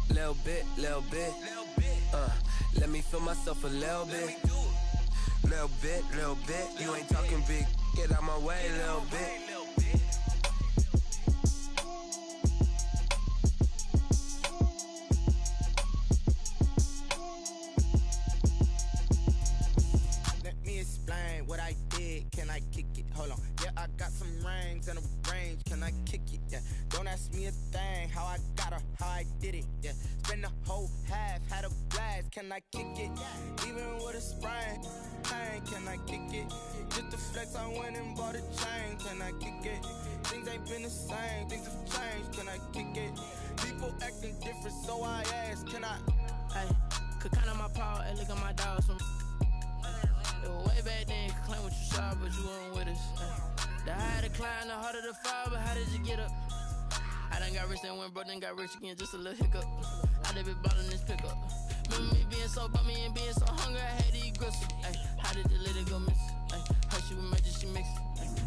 Little bit, little bit. Let me feel myself a little bit. Little bit, little bit. You ain't talking big. Get out my way, little bit. Let me explain what I did. Can I kick it? Hold on. Yeah, I got some rings and a range. Can I kick it? Yeah. Don't ask me a thing. How I got her, how I did it. Yeah. Spend the whole half, had a blast. Can I kick it? Even with a sprain. Pain, can I kick it? Just to flex, I went and bought a chain. Can I kick it? Things ain't been the same. Things have changed. Can I kick it? People acting different, so I ask. Can I? Hey, could count on my power and look at my dogs from. It was way back then, could claim what you saw, but you weren't with us. The higher the climb, the harder the fall, but how did you get up? I done got rich and went broke, then got rich again, just a little hiccup. I done been ballin' this pickup. Remember me being so bummy and being so hungry, I had to eat gristle. Ay, how did the lady go miss? Ay, her she was major, she mixed.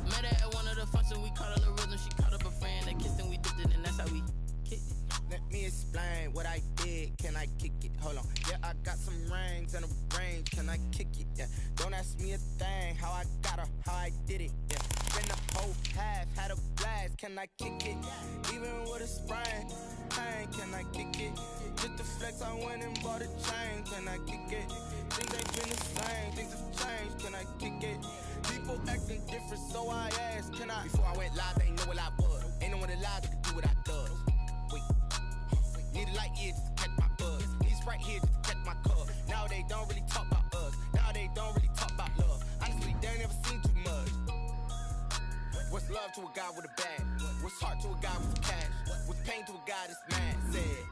Met her at one of the functions, we caught a little rhythm, she caught up a friend, they kissed and we dipped it, and that's how we kicked it. Let me explain what I did. Can I kick it? Hold on. Yeah, I got some rings and a range. Can I kick it? Yeah. Don't ask me a thing. How I got her, how I did it. Yeah. Spend the whole half, had a blast. Can I kick it? Even with a sprain. Pain, can I kick it? Just to flex, I went and bought a chain. Can I kick it? Things ain't been the same. Things have changed. Can I kick it? People acting different, so I ask. Can I? Before I went live, they ain't know what I was. Ain't no one alive that could do what I does. Wait. Need a light here just to catch my buzz. Need Sprite here just to catch my cup. Now they don't really talk about us. Now they don't really talk about love. Honestly, they ain't never seen too much. What's love to a guy with a bag? What's heart to a guy with cash? What's pain to a guy that's mad? Said.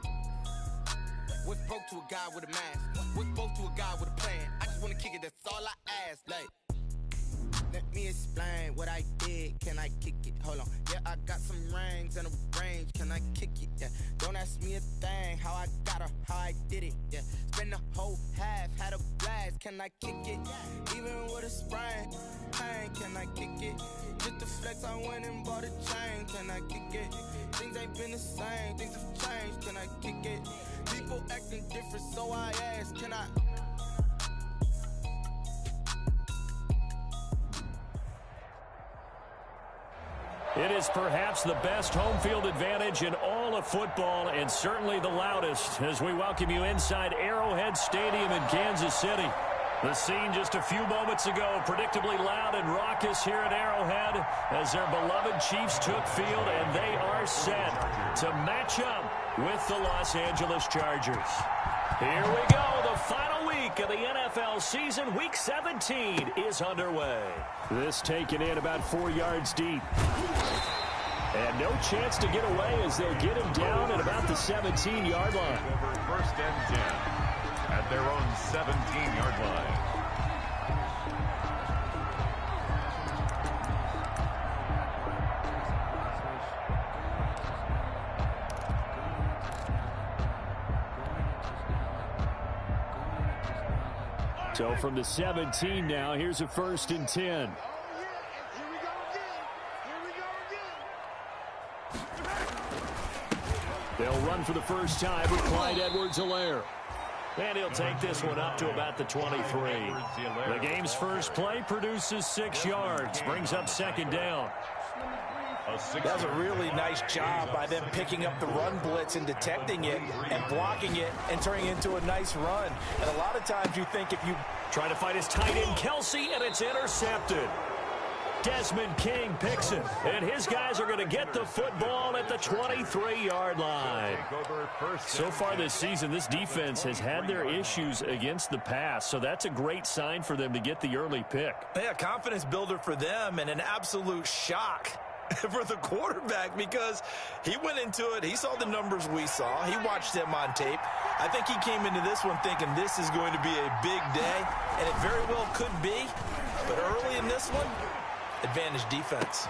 What's broke to a guy with a mask? What's broke to a guy with a plan? I just wanna kick it, that's all I ask. Like, let me explain what I did. Can I kick it? Hold on. Yeah, I got some rings and a range. Can I kick it? Yeah. Don't ask me a thing. How I got her, how I did it. Yeah. Spend the whole half, had a blast. Can I kick it? Even with a sprain. Pain, can I kick it? Just to flex, I went and bought a chain. Can I kick it? Things ain't been the same. Things have changed. Can I kick it? People acting different, so I ask. Can I? It is perhaps the best home field advantage in all of football, and certainly the loudest, as we welcome you inside Arrowhead Stadium in Kansas City. The scene just a few moments ago, predictably loud and raucous here at Arrowhead as their beloved Chiefs took field, and they are set to match up with the Los Angeles Chargers. Here we go. The final week of the NFL season, Week 17, is underway. This taken in about 4 yards deep. And no chance to get away as they'll get him down at about the 17-yard line. First and 10 at their own 17-yard line. So from the 17 now, here's a 1st and 10. They'll run for the first time with Clyde Edwards-Helaire. And he'll take this one up to about the 23. The game's first play produces 6 yards, brings up 2nd down. That's a really nice job by them picking up the run blitz and detecting it and blocking it and turning it into a nice run. And a lot of times you think if you try to fight his tight end, Kelsey, and it's intercepted. Desmond King picks it, and his guys are going to get the football at the 23-yard line. So far this season, this defense has had their issues against the pass, so that's a great sign for them to get the early pick. Yeah, confidence builder for them and an absolute shock for the quarterback because he went into it. He saw the numbers we saw. He watched them on tape. I think he came into this one thinking this is going to be a big day, and it very well could be. But early in this one, advantage defense.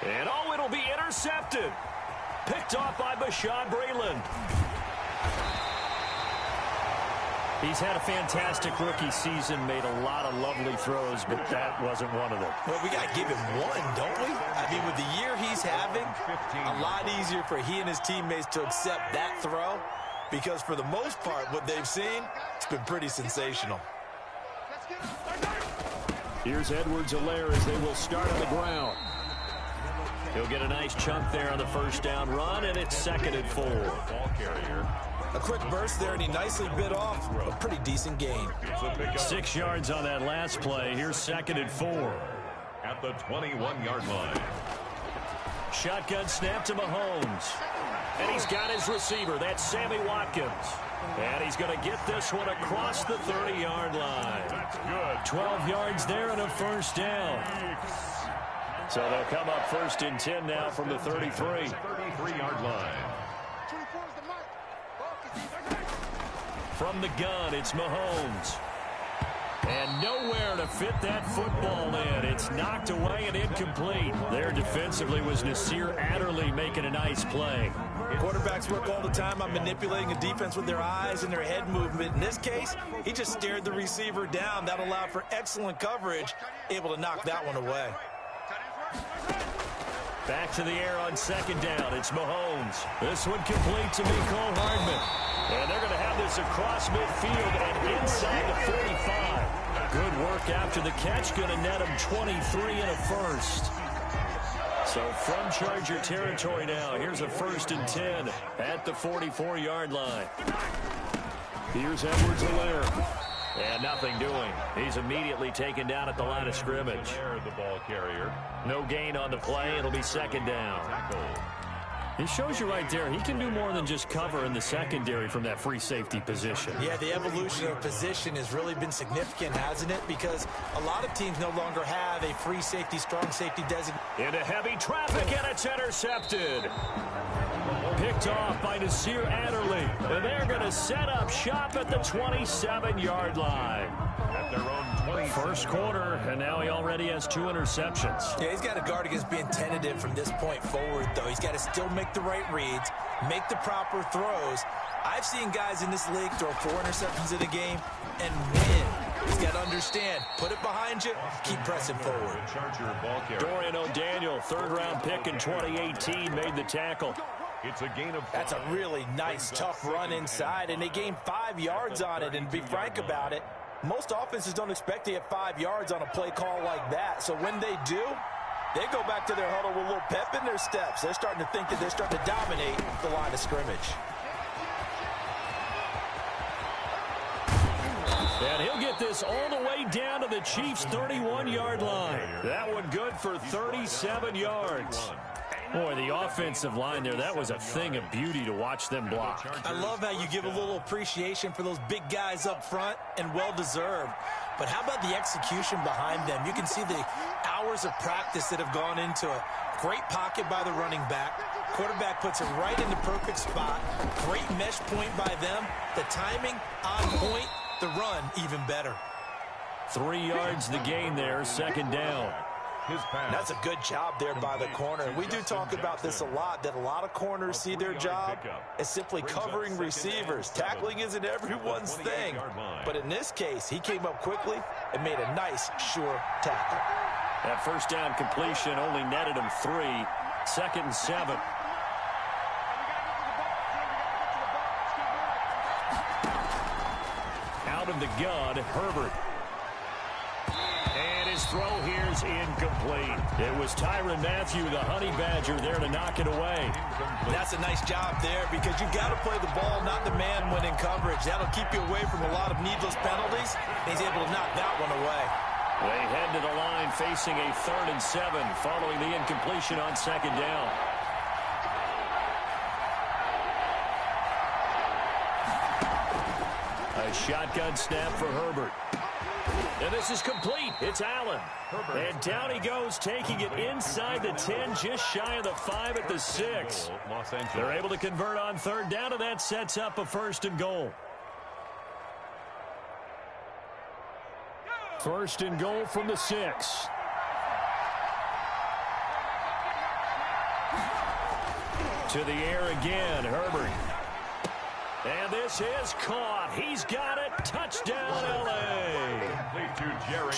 And oh, it'll be intercepted. Picked off by Bashaud Breeland. He's had a fantastic rookie season, made a lot of lovely throws, but that wasn't one of them. Well, we got to give him one, don't we? I mean, with the year he's having, a lot easier for he and his teammates to accept that throw because for the most part, what they've seen, it's been pretty sensational. Here's Edwards-Helaire as they will start on the ground. He'll get a nice chunk there on the first down run, and it's 2nd and 4. Ball carrier. A quick burst there, and he nicely bit off a pretty decent gain. 6 yards on that last play. Here's 2nd and 4. At the 21-yard line. Shotgun snap to Mahomes. And he's got his receiver. That's Sammy Watkins. And he's going to get this one across the 30-yard line. That's good. 12 yards there and a first down. So they'll come up 1st and 10 now from the 33. 33-yard line. From the gun, it's Mahomes. And nowhere to fit that football in. It's knocked away and incomplete. There defensively was Nasir Adderley making a nice play. Quarterbacks work all the time on manipulating a defense with their eyes and their head movement. In this case, he just stared the receiver down. That allowed for excellent coverage, able to knock that one away. Back to the air on 2nd down. It's Mahomes. This one complete to Mecole Hardman. And they're going to have this across midfield and inside the 45. Good work after the catch. Going to net him 23 and a first. So from Charger territory now, here's a 1st and 10 at the 44-yard line. Here's Edwards-Helaire. And nothing doing. He's immediately taken down at the line of scrimmage. The ball carrier. No gain on the play. It'll be 2nd down. It shows you right there, he can do more than just cover in the secondary from that free safety position. Yeah, the evolution of position has really been significant, hasn't it? Because a lot of teams no longer have a free safety, strong safety designation. Into heavy traffic, and it's intercepted. Picked off by Nasir Adderley. And they're going to set up shop at the 27-yard line. At their own 20. First quarter, and now he already has 2 interceptions. Yeah, he's got to guard against being tentative from this point forward, though. He's got to still make the right reads, make the proper throws. I've seen guys in this league throw 4 interceptions in a game and win. He's got to understand, put it behind you, keep pressing forward. Dorian O'Daniel, 3rd-round pick in 2018, made the tackle. It's a gain of 5. That's a really nice, tough run inside, and they gained 5 yards on it. And to be frank about it, most offenses don't expect to get 5 yards on a play call like that. So when they do, they go back to their huddle with a little pep in their steps. They're starting to think that they're starting to dominate the line of scrimmage. And he'll get this all the way down to the Chiefs' 31-yard line. That one good for 37 yards. Boy, the offensive line there, that was a thing of beauty to watch them block. I love how you give a little appreciation for those big guys up front, and well-deserved. But how about the execution behind them? You can see the hours of practice that have gone into it. Great pocket by the running back. Quarterback puts it right in the perfect spot. Great mesh point by them. The timing on point. The run even better. 3 yards the gain there, 2nd down. That's a good job there by the corner. We do talk about this a lot, that a lot of corners see their job as simply covering receivers. Tackling isn't everyone's thing. But in this case, he came up quickly and made a nice, sure tackle. That first down completion only netted him 3. 2nd and 7. Out of the gun, Herbert. And his throw here's incomplete. It was Tyrann Mathieu, the Honey Badger, there to knock it away. That's a nice job there, because you got to play the ball, not the man when in coverage. That'll keep you away from a lot of needless penalties. He's able to knock that one away. They head to the line facing a 3rd and 7 following the incompletion on 2nd down. A shotgun snap for Herbert. And this is complete. It's Allen. And down he goes, taking it inside the 10, just shy of the 5 at the 6. They're able to convert on 3rd down, and that sets up a 1st and goal. 1st and goal from the 6. To the air again, Herbert. And this is caught. He's got it. Touchdown, L.A.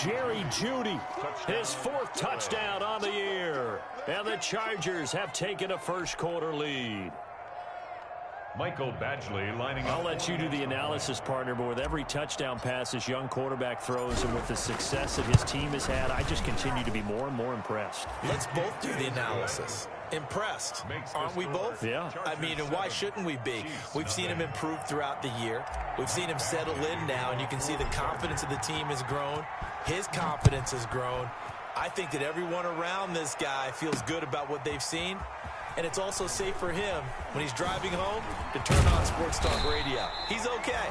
Jerry Jeudy, his 4th touchdown on the year. And the Chargers have taken a first quarter lead. Michael Badgley lining up. I'll let you do the analysis, partner, but with every touchdown pass this young quarterback throws and with the success that his team has had, I just continue to be more and more impressed. Let's both do the analysis. Impressed. Aren't we both? Yeah. I mean, and why shouldn't we be? We've seen him improve throughout the year. We've seen him settle in now, and you can see the confidence of the team has grown. His confidence has grown. I think that everyone around this guy feels good about what they've seen. And it's also safe for him when he's driving home to turn on Sports Talk Radio. He's okay.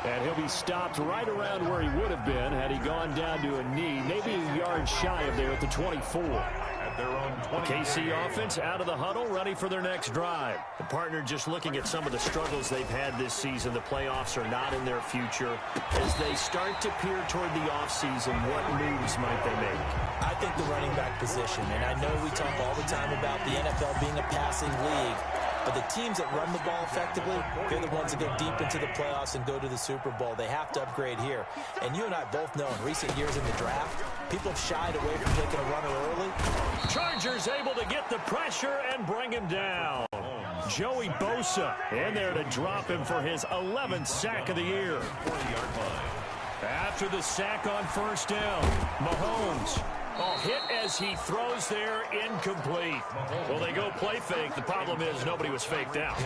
And he'll be stopped right around where he would have been had he gone down to a knee, maybe a yard shy of there at the 24. At their own 20. KC offense out of the huddle, ready for their next drive. The partner just looking at some of the struggles they've had this season. The playoffs are not in their future. As they start to peer toward the offseason, what moves might they make? I think the running back position, and I know we talk all the time about the NFL being a passing league, but the teams that run the ball effectively, they're the ones that go deep into the playoffs and go to the Super Bowl. They have to upgrade here. And you and I both know in recent years in the draft, people have shied away from taking a runner early. Chargers able to get the pressure and bring him down. Joey Bosa in there to drop him for his 11th sack of the year. 40-yard line. After the sack on first down, Mahomes. Hit as he throws there, incomplete. Well, they go play fake. The problem is nobody was faked out.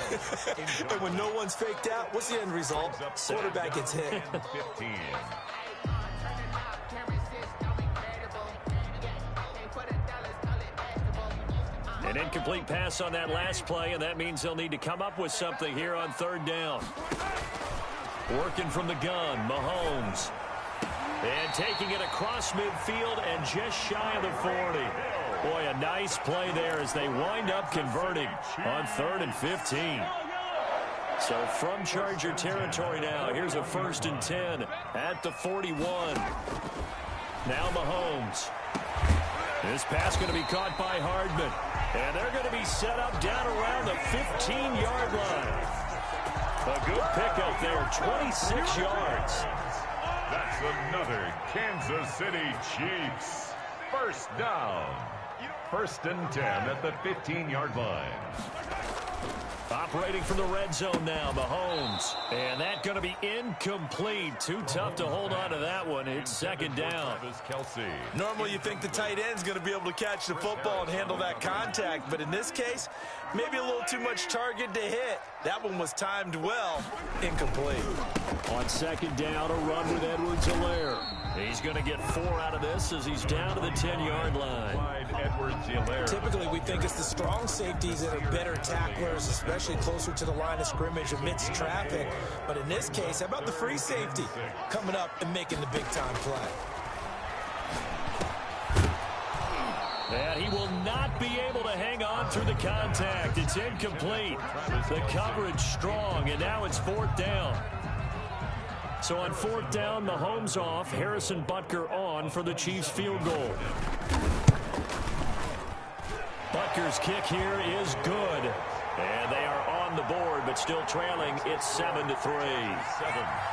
And when no one's faked out, what's the end result? Quarterback gets hit. 15. An incomplete pass on that last play, and that means they'll need to come up with something here on third down. Working from the gun, Mahomes. And taking it across midfield and just shy of the 40. Boy, a nice play there as they wind up converting on 3rd and 15. So from Charger territory now, here's a 1st and 10 at the 41. Now Mahomes. This pass going to be caught by Hardman. And they're going to be set up down around the 15-yard line. A good pickup there, 26 yards. That's another Kansas City Chiefs. First down. 1st and 10 at the 15-yard line. Operating from the red zone now, Mahomes. And that going to be incomplete. Too tough to hold on to that one. It's 2nd down. Normally you think the tight end's going to be able to catch the football and handle that contact, but in this case, maybe a little too much target to hit. That one was timed well. Incomplete. On 2nd down, a run with Edwards-Helaire. He's going to get 4 out of this as he's down to the 10-yard line. Typically, we think it's the strong safeties that are better tacklers, especially closer to the line of scrimmage amidst traffic. But in this case, how about the free safety coming up and making the big-time play? And he will not be able to hang on through the contact. It's incomplete. The coverage strong, and now it's 4th down. So on 4th down, Mahomes off, Harrison Butker on for the Chiefs field goal. Butker's kick here is good. And they are on the board, but still trailing. It's 7-3.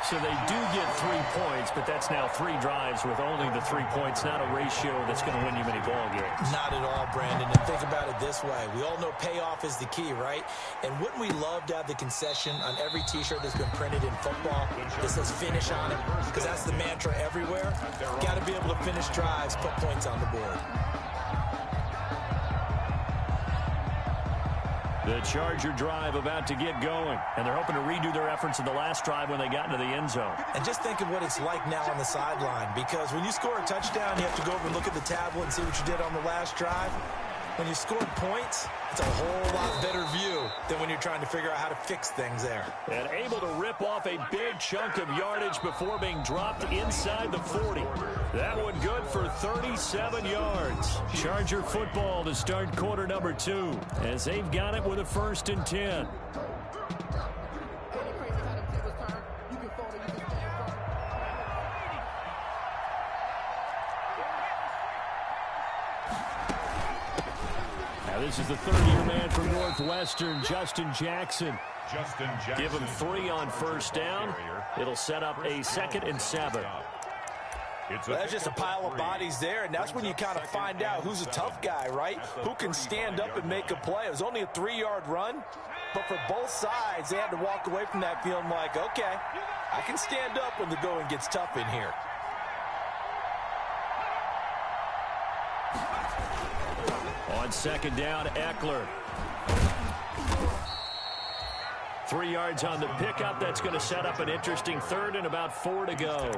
So they do get 3 points, but that's now 3 drives with only the 3 points. Not a ratio that's going to win you many ball games. Not at all, Brandon. And think about it this way. We all know payoff is the key, right? And wouldn't we love to have the concession on every T-shirt that's been printed in football that says finish on it? Because that's the mantra everywhere. Got to be able to finish drives, put points on the board. The Charger drive about to get going, and they're hoping to redo their efforts in the last drive when they got into the end zone. And just think of what it's like now on the sideline, because when you score a touchdown, you have to go over and look at the tablet and see what you did on the last drive. When you scored points, it's a whole lot better view than when you're trying to figure out how to fix things there. And able to rip off a big chunk of yardage before being dropped inside the 40. That one good for 37 yards. Charger football to start quarter number 2 as they've got it with a 1st and 10. This is the 3rd-year man from Northwestern, Justin Jackson. Give him 3 on 1st down. It'll set up a 2nd and 7. That's just a pile of bodies there, and that's when you kind of find out who's a tough guy, right? Who can stand up and make a play. It was only a 3-yard run, but for both sides, they had to walk away from that feeling like, okay, I can stand up when the going gets tough in here. On second down, Eckler. 3 yards on the pickup. That's going to set up an interesting third and about 4 to go.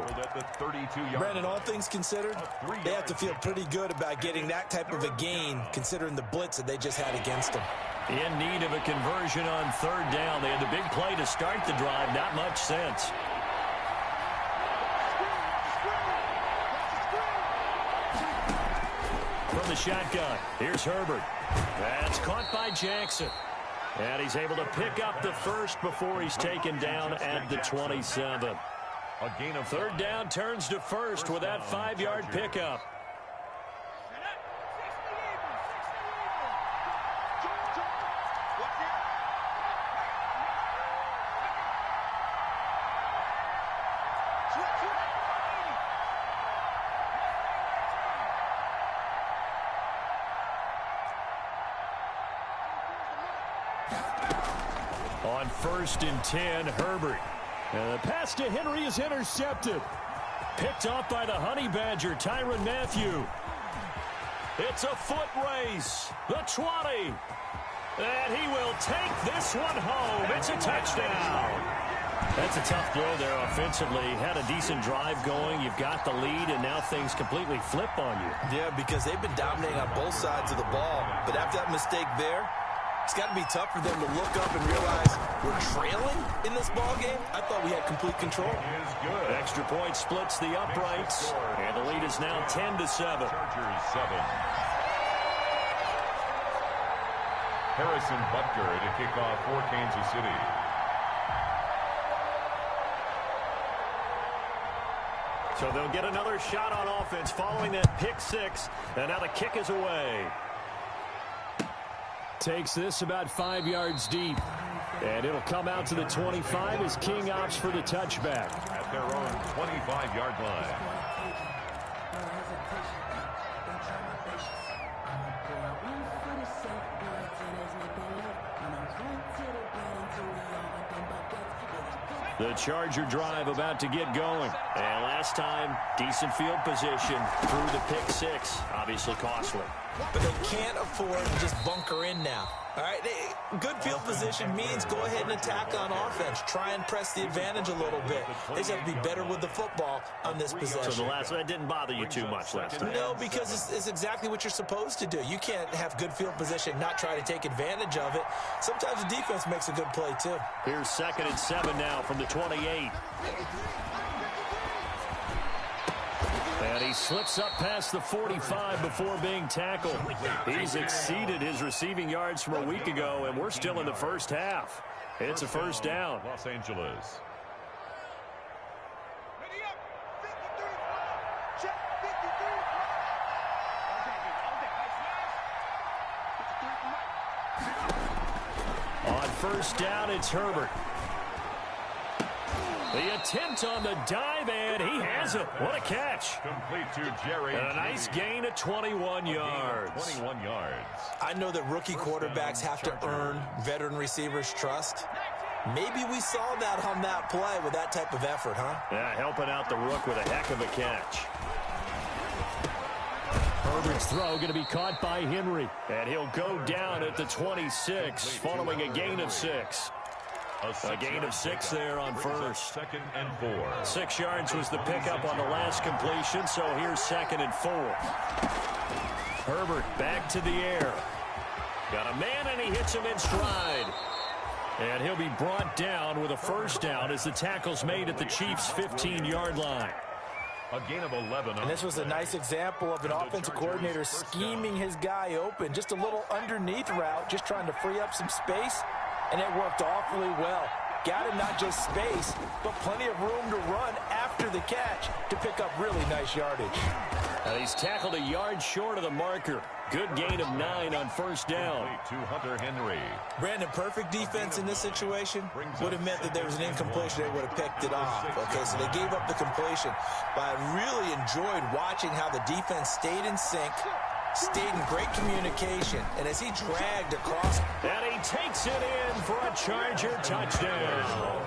Brandon, all things considered, they have to feel pretty good about getting that type of a gain, considering the blitz that they just had against them. In need of a conversion on third down. They had the big play to start the drive. Not much sense. From the shotgun, here's Herbert. That's caught by Jackson. And he's able to pick up the first before he's taken down at the 27. Third down turns to first with that 5-yard pickup. On 1st and 10, Herbert. And the pass to Henry is intercepted. Picked off by the Honey Badger, Tyrann Mathieu. It's a foot race. The 20. And he will take this one home. It's a touchdown. That's a tough blow there offensively. Had a decent drive going. You've got the lead, and now things completely flip on you. Yeah, because they've been dominating on both sides of the ball. But after that mistake there, it's got to be tough for them to look up and realize we're trailing in this ball game. I thought we had complete control. Extra point splits the uprights, and the lead is now 10-7. Chargers 7. Harrison Butker to kick off for Kansas City. So they'll get another shot on offense following that pick six, and now the kick is away. Takes this about 5 yards deep. And it'll come out to the 25 as King opts for the touchback. At their own 25-yard line. The Charger drive about to get going. And last time, decent field position through the pick six. Obviously costly. But they can't afford to just bunker in now. All right, good field position means go ahead and attack on offense. Try and press the advantage a little bit. They just have to be better with the football on this possession. So the last one didn't bother you too much last time? No, because it's exactly what you're supposed to do. You can't have good field position, not try to take advantage of it. Sometimes the defense makes a good play, too. Here's 2nd and 7 now from the 28. And he slips up past the 45 before being tackled. He's exceeded his receiving yards from a week ago, and we're still in the first half. It's a first down. Los Angeles. On first down, it's Herbert. The attempt on the dive, and he has it. What a catch. Complete to Jerry. And a nice gain of 21 yards. 21 yards. I know that rookie quarterbacks have to earn veteran receivers' trust. Maybe we saw that on that play with that type of effort, huh? Yeah, helping out the rook with a heck of a catch. Herbert's throw going to be caught by Henry. And he'll go down at the 26 following a gain of 6. A gain of 6 there on first. 2nd and 4. 6 yards was the pickup on the last completion, so here's 2nd and 4. Herbert back to the air. Got a man, and he hits him in stride. And he'll be brought down with a first down as the tackle's made at the Chiefs' 15-yard line. A gain of 11. And this was a nice example of an offensive coordinator scheming his guy open. Just a little underneath route, just trying to free up some space. And it worked awfully well. got him not just space, but plenty of room to run after the catch to pick up really nice yardage. And he's tackled a yard short of the marker. Good gain of 9 on first down. To Hunter Henry. Brandon, perfect defense in this situation would have meant that there was an incompletion. They would have picked it off. Okay, so they gave up the completion. But I really enjoyed watching how the defense stayed in sync, stayed in great communication, and as he dragged across. And he takes it in for a Charger touchdown.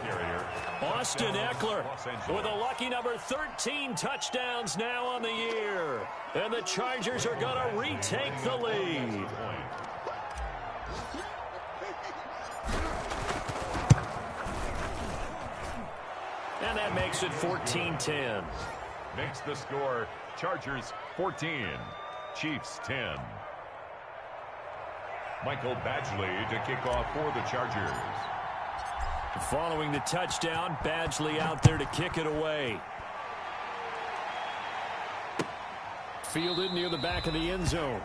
Austin Eckler with a lucky number 13 touchdowns now on the year. And the Chargers are going to retake the lead. And that makes it 14-10. Makes the score Chargers 14, Chiefs 10. Michael Badgley to kick off for the Chargers. Following the touchdown, Badgley out there to kick it away. Fielded near the back of the end zone.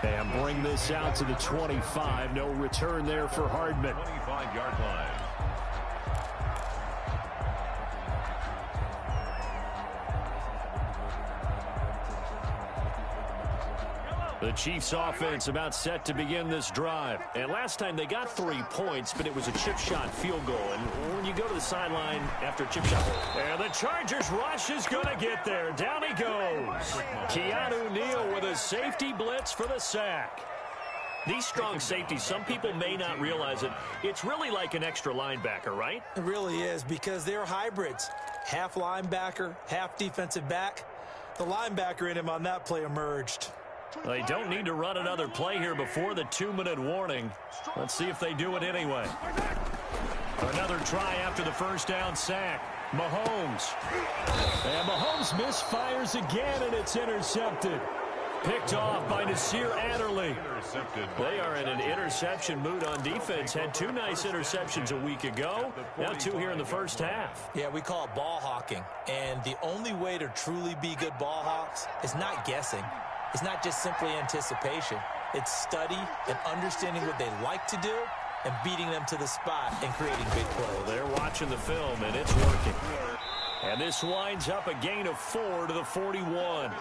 And bring this out to the 25. No return there for Hardman. 25-yard line. The Chiefs offense about set to begin this drive. And last time they got 3 points, but it was a chip shot field goal. And when you go to the sideline after a chip shot, and the Chargers rush is going to get there. Down he goes. Keanu Neal with a safety blitz for the sack. These strong safeties, some people may not realize it. It's really like an extra linebacker, right? It really is, because they're hybrids. Half linebacker, half defensive back. The linebacker in him on that play emerged. They don't need to run another play here before the 2-minute warning. Let's see if they do it anyway. Another try after the first down sack. Mahomes. And Mahomes misfires again, and it's intercepted. Picked off by Nasir Adderley. They are in an interception mood on defense. Had 2 nice interceptions a week ago. Now 2 here in the first half. Yeah, we call it ball hawking. And the only way to truly be good ball hawks is not guessing. It's not just simply anticipation. It's study and understanding what they like to do and beating them to the spot and creating big plays. They're watching the film, and it's working. And this winds up a gain of 4 to the 41.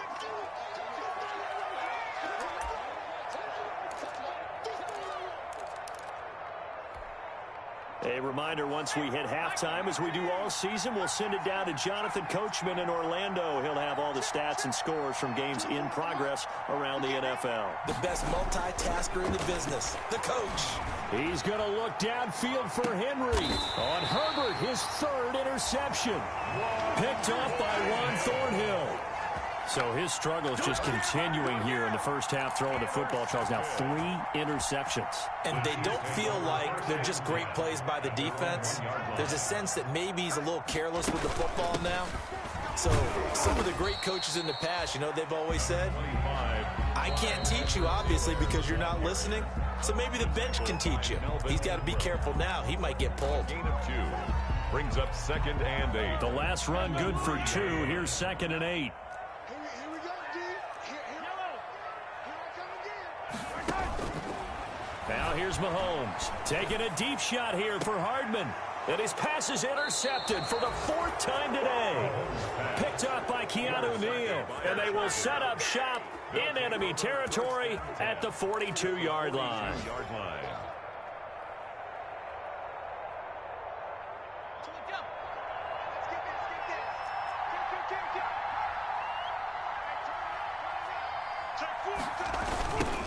A reminder, once we hit halftime, as we do all season, we'll send it down to Jonathan Coachman in Orlando. He'll have all the stats and scores from games in progress around the NFL. The best multitasker in the business, the coach. He's going to look downfield for Henry. On Herbert, his 3rd interception. Picked off by Juan Thornhill. So his struggle is just continuing here in the first half, throwing the football. Charles, now 3 interceptions. And they don't feel like they're just great plays by the defense. There's a sense that maybe he's a little careless with the football now. So some of the great coaches in the past, you know, they've always said, I can't teach you, obviously, because you're not listening. So maybe the bench can teach you. He's got to be careful now. He might get pulled. Gain of 2. Brings up 2nd and 8. The last run good for 2. Here's 2nd and 8. Now here's Mahomes taking a deep shot here for Hardman. And his pass is intercepted for the 4th time today. Picked up by Keanu Neal. And they will set up shop in enemy territory at the 42-yard line.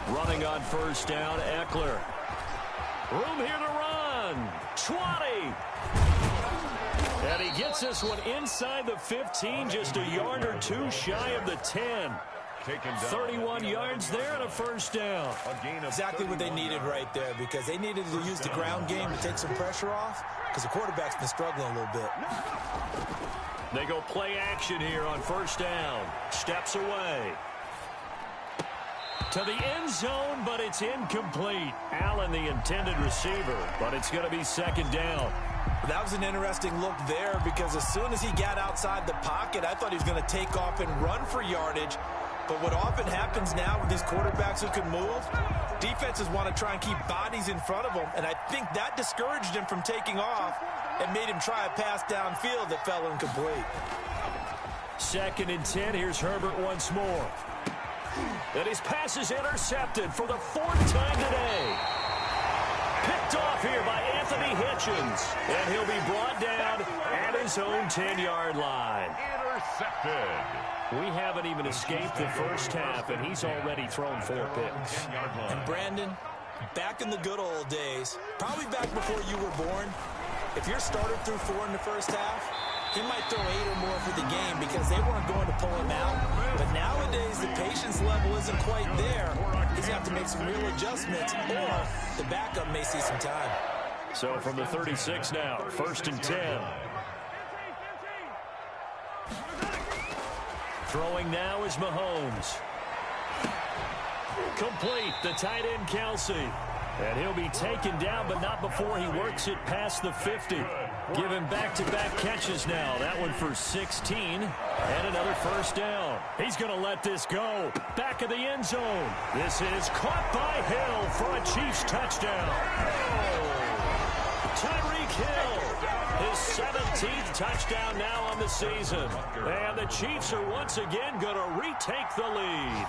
Running on first down, Eckler. Room here to run. 20. And he gets this one inside the 15, just a yard or 2 shy of the 10. 31 yards there and a first down. Exactly what they needed right there, because they needed to use the ground game to take some pressure off, because the quarterback's been struggling a little bit. They go play action here on first down. Steps away. To the end zone, but it's incomplete. Allen, the intended receiver, but it's going to be 2nd down. That was an interesting look there, because as soon as he got outside the pocket, I thought he was going to take off and run for yardage. But what often happens now with these quarterbacks who can move, Defenses want to try and keep bodies in front of him, and I think that discouraged him from taking off and made him try a pass downfield that fell incomplete. 2nd and 10. Here's Herbert once more. And his pass is intercepted for the 4th time today. Picked off here by Anthony Hitchens. And he'll be brought down at his own 10-yard line. Intercepted. We haven't even escaped the first half, and he's already thrown 4 picks. And Brandon, back in the good old days, probably back before you were born, if your starter threw 4 in the first half, he might throw 8 or more for the game because they weren't going to pull him out. But nowadays, the patience level isn't quite there. He's going to have to make some real adjustments, or the backup may see some time. So from the 36 now, 1st and 10. Throwing now is Mahomes. Complete, the tight end Kelsey. And he'll be taken down, but not before he works it past the 50. Given back-to-back catches now. That one for 16. And another first down. He's going to let this go. Back of the end zone. This is caught by Hill for a Chiefs touchdown. Tyreek Hill. His 17th touchdown now on the season. And the Chiefs are once again going to retake the lead.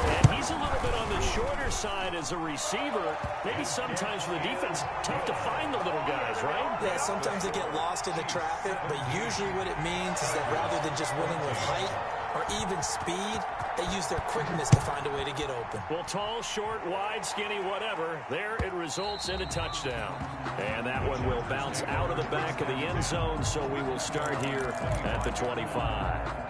And he's a little bit on the shorter side as a receiver. Maybe sometimes for the defense, tough to find the little guys, right? Yeah, sometimes they get lost in the traffic, but usually what it means is that rather than just winning with height or even speed, they use their quickness to find a way to get open. Well, tall, short, wide, skinny, whatever, there it results in a touchdown. And that one will bounce out of the back of the end zone, so we will start here at the 25.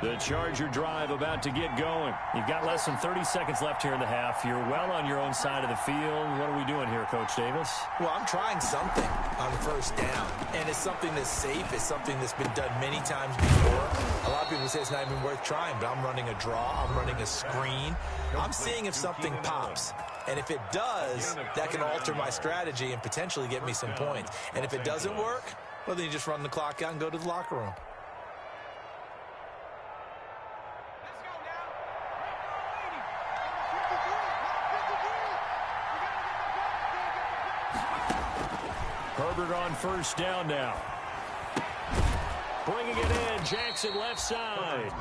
The Charger drive about to get going. You've got less than 30 seconds left here in the half. You're well on your own side of the field. What are we doing here, Coach Davis? Well, I'm trying something on first down, and it's something that's safe. It's something that's been done many times before. A lot of people say it's not even worth trying, but I'm running a draw. I'm running a screen. I'm seeing if something pops. And if it does, that can alter my strategy and potentially get me some points. And if it doesn't work, well, then you just run the clock out and go to the locker room. Herbert on first down now. Bringing it in, Jackson left side.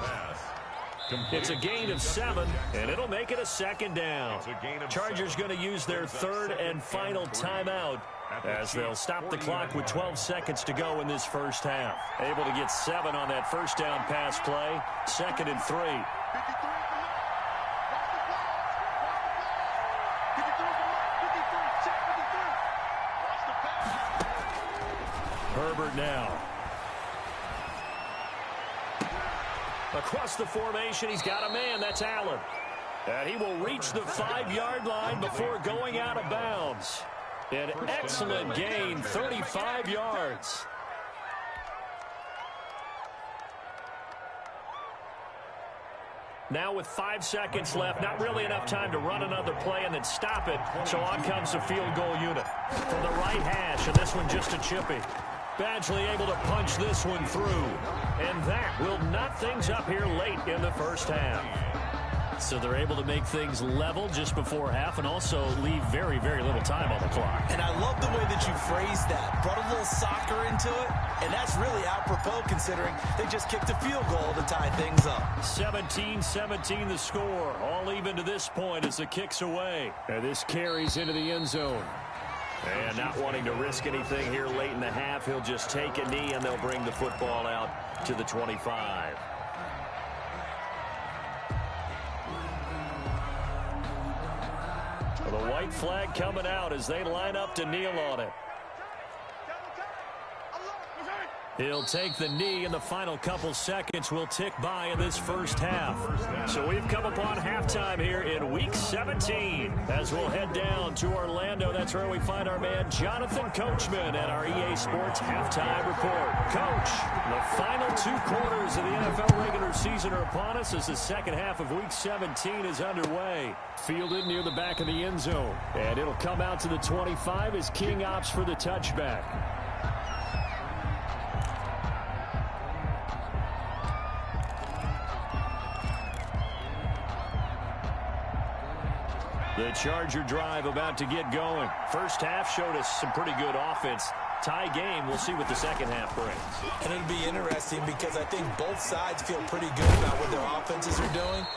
It's a gain of 7, and it'll make it a 2nd down. Chargers going to use their 3rd and final timeout as they'll stop the clock with 12 seconds to go in this first half. Able to get 7 on that first down pass play. 2nd and 3. Herbert now. Across the formation, he's got a man. That's Allen. And he will reach the 5-yard line before going out of bounds. An excellent gain, 35 yards. Now with 5 seconds left, not really enough time to run another play and then stop it. So on comes the field goal unit from the right hash, and this one just a chippy. Badgley able to punch this one through. And that will knot things up here late in the first half. So they're able to make things level just before half and also leave very, very little time on the clock. And I love the way that you phrased that. Brought a little soccer into it, and that's really apropos considering they just kicked a field goal to tie things up. 17-17 the score. All even to this point as the kick's away. And this carries into the end zone. And not wanting to risk anything here late in the half, he'll just take a knee and they'll bring the football out to the 25. The white flag coming out as they line up to kneel on it. He'll take the knee, and the final couple seconds will tick by in this first half. So we've come upon halftime here in Week 17. As we'll head down to Orlando, that's where we find our man Jonathan Coachman at our EA Sports Halftime Report. Coach, the final 2 quarters of the NFL regular season are upon us as the second half of Week 17 is underway. Fielded near the back of the end zone. And it'll come out to the 25 as King opts for the touchback. The Charger drive about to get going. First half showed us some pretty good offense. Tie game. We'll see what the second half brings. And it'll be interesting because I think both sides feel pretty good about what their offenses are doing.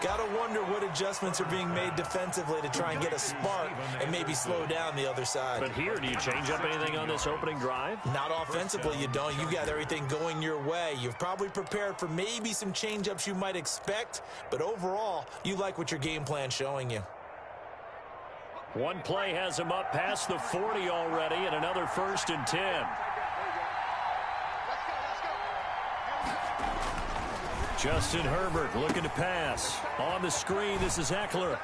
Got to wonder what adjustments are being made defensively to try and get a spark and maybe slow down the other side. But here, do you change up anything on this opening drive? Not offensively, you don't. You've got everything going your way. You've probably prepared for maybe some change-ups you might expect, but overall, you like what your game plan's showing you. One play has him up past the 40 already, and another 1st and 10. Justin Herbert looking to pass. On the screen, this is Eckler.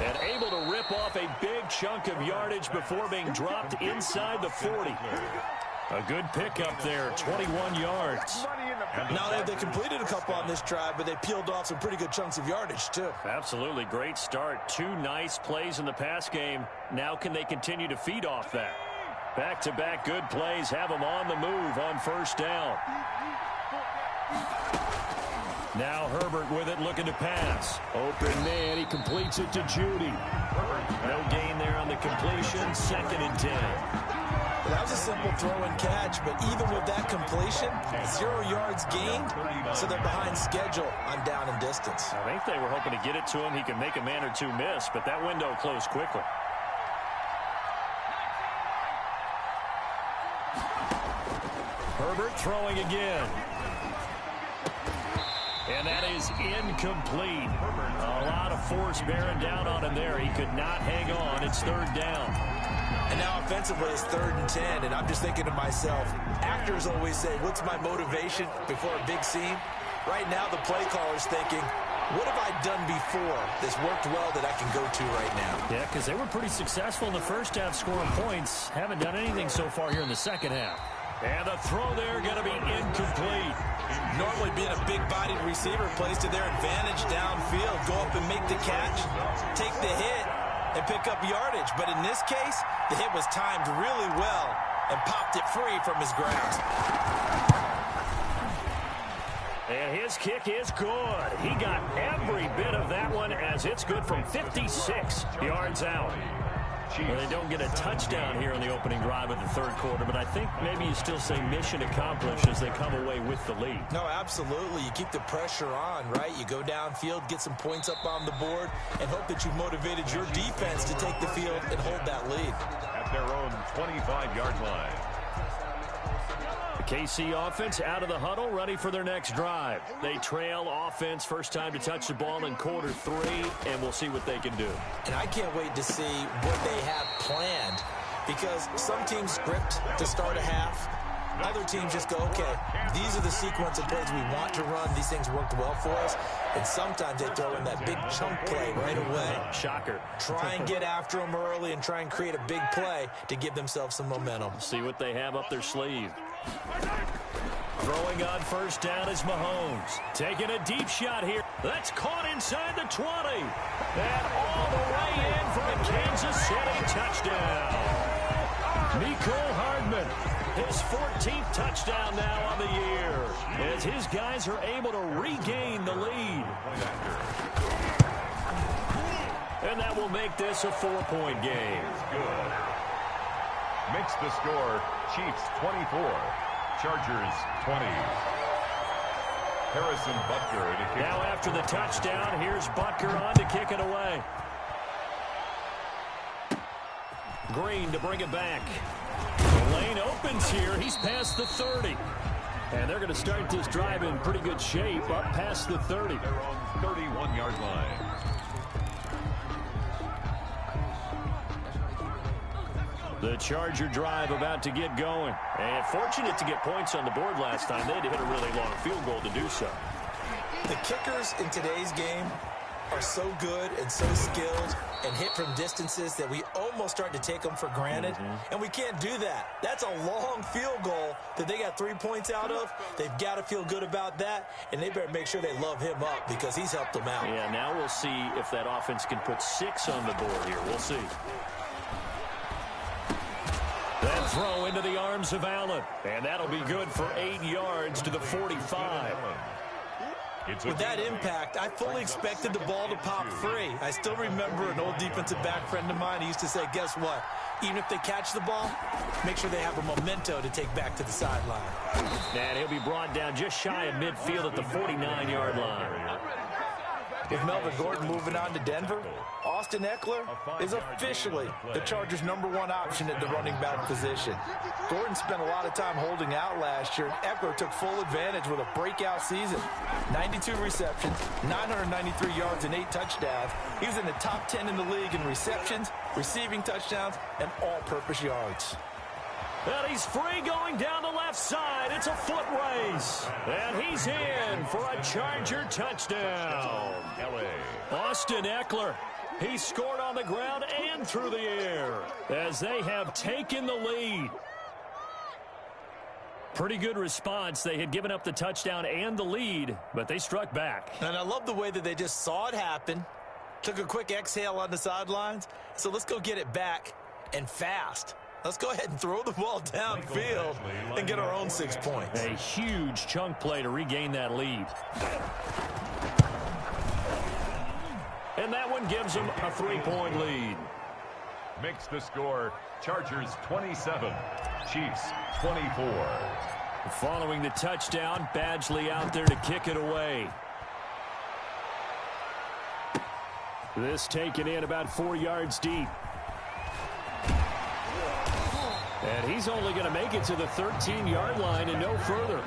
And able to rip off a big chunk of yardage before being dropped inside the 40. A good pickup there, 21 yards. Not only have they completed a couple on this drive, but they peeled off some pretty good chunks of yardage, too. Absolutely great start. 2 nice plays in the pass game. Now can they continue to feed off that? Back-to-back good plays have them on the move on 1st down. Now Herbert with it, looking to pass. Open man, he completes it to Judy. No gain there on the completion, 2nd and 10. That was a simple throw and catch, but even with that completion, 0 yards gained, so they're behind schedule on down and distance. I think they were hoping to get it to him. He could make a man or two miss, but that window closed quickly. Herbert throwing again. And that is incomplete. A lot of force bearing down on him there. He could not hang on. It's 3rd down. And now offensively it's 3rd and 10, and I'm just thinking to myself, actors always say, what's my motivation before a big scene? Right now the play caller's thinking, what have I done before that's worked well that I can go to right now? Yeah, because they were pretty successful in the first half scoring points. Haven't done anything so far here in the second half. And the throw there going to be incomplete. Normally being a big-bodied receiver plays to their advantage downfield. Go up and make the catch, take the hit, and pick up yardage. But in this case, the hit was timed really well and popped it free from his grasp. And his kick is good. He got every bit of that one as it's good from 56 yards out. Well, they don't get a touchdown here in the opening drive of the 3rd quarter, but I think maybe you still say mission accomplished as they come away with the lead. No, absolutely. You keep the pressure on, right? You go downfield, get some points up on the board, and hope that you've motivated your defense to take the field and hold that lead. At their own 25-yard line. The KC offense out of the huddle, ready for their next drive. They trail offense, first time to touch the ball in quarter 3, and we'll see what they can do. And I can't wait to see what they have planned, because some teams script to start a half. Other teams just go, okay, these are the sequence of plays we want to run. These things worked well for us. And sometimes they throw in that big chunk play right away. Shocker. Try and get after them early and try and create a big play to give themselves some momentum. See what they have up their sleeve. Throwing on 1st down is Mahomes. Taking a deep shot here. That's caught inside the 20. And all the way in for a Kansas City touchdown. Mecole Hardman, his 14th touchdown now on the year, as his guys are able to regain the lead. And that will make this a 4-point game. Good. Makes the score Chiefs 24, Chargers 20. Harrison Butker to kick. Now after the touchdown, here's Butker on to kick it away. Green to bring it back. The lane opens here. He's past the 30. And they're going to start this drive in pretty good shape up past the 30. Their own 31-yard line. The Charger drive about to get going. And fortunate to get points on the board last time. They had to hit a really long field goal to do so. The kickers in today's game are so good and so skilled and hit from distances that we almost start to take them for granted. And we can't do that. That's a long field goal that they got 3 points out of. They've got to feel good about that, and they better make sure they love him up because he's helped them out. Yeah, now we'll see if that offense can put 6 on the board here. We'll see. That throw into the arms of Allen. And that'll be good for 8 yards to the 45. With that impact, I fully expected the ball to pop free. I still remember an old defensive back friend of mine. He used to say, guess what? Even if they catch the ball, make sure they have a memento to take back to the sideline. And he'll be brought down just shy of midfield at the 49-yard line. With Melvin Gordon moving on to Denver, Austin Eckler is officially the Chargers' #1 option at the running back position. Gordon spent a lot of time holding out last year, and Eckler took full advantage with a breakout season. 92 receptions, 993 yards, and 8 touchdowns. He was in the top 10 in the league in receptions, receiving touchdowns, and all-purpose yards. And he's free going down the left side. It's a foot race. And he's in for a Charger touchdown. Austin Eckler. He scored on the ground and through the air as they have taken the lead. Pretty good response. They had given up the touchdown and the lead, but they struck back. And I love the way that they just saw it happen, took a quick exhale on the sidelines. So let's go get it back and fast. Let's go ahead and throw the ball downfield and get our own 6 points. A huge chunk play to regain that lead. And that one gives them a 3-point lead. Makes the score Chargers 27, Chiefs 24. Following the touchdown, Badgley out there to kick it away. This taken in about 4 yards deep. And he's only going to make it to the 13-yard line and no further.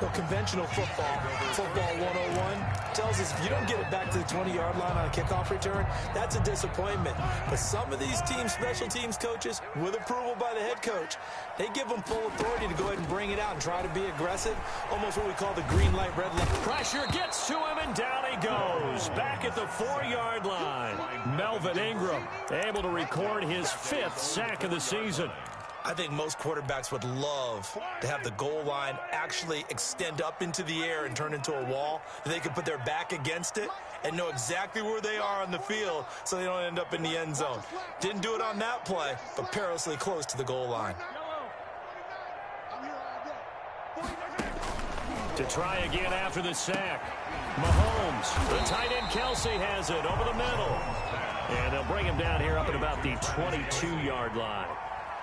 Well, conventional football 101, tells us if you don't get it back to the 20-yard line on a kickoff return, that's a disappointment. But some of these teams, special teams coaches, with approval by the head coach, they give them full authority to go ahead and bring it out and try to be aggressive, almost what we call the green light, red light. Pressure gets to him, and down he goes. Back at the 4-yard line. Melvin Ingram able to record his 5th sack of the season. I think most quarterbacks would love to have the goal line actually extend up into the air and turn into a wall. They could put their back against it and know exactly where they are on the field so they don't end up in the end zone. Didn't do it on that play, but perilously close to the goal line. To try again after the sack. Mahomes, the tight end Kelsey has it over the middle. And they'll bring him down here up at about the 22-yard line.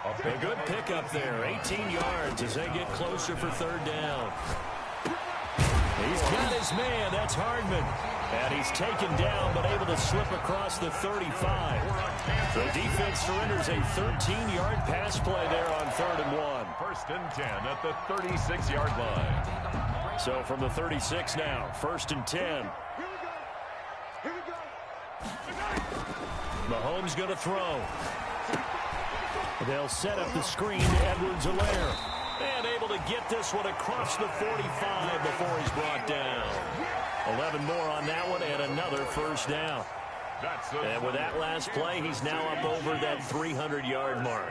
A good pickup there, 18 yards as they get closer for 3rd down. He's got his man, that's Hardman. And he's taken down but able to slip across the 35. The defense surrenders a 13-yard pass play there on 3rd and 1. 1st and 10 at the 36-yard line. So from the 36 now, 1st and 10. Mahomes going to throw. They'll set up the screen to Edwards-Helaire. And able to get this one across the 45 before he's brought down. 11 more on that one and another 1st down. And with that last play, he's now up over that 300-yard mark.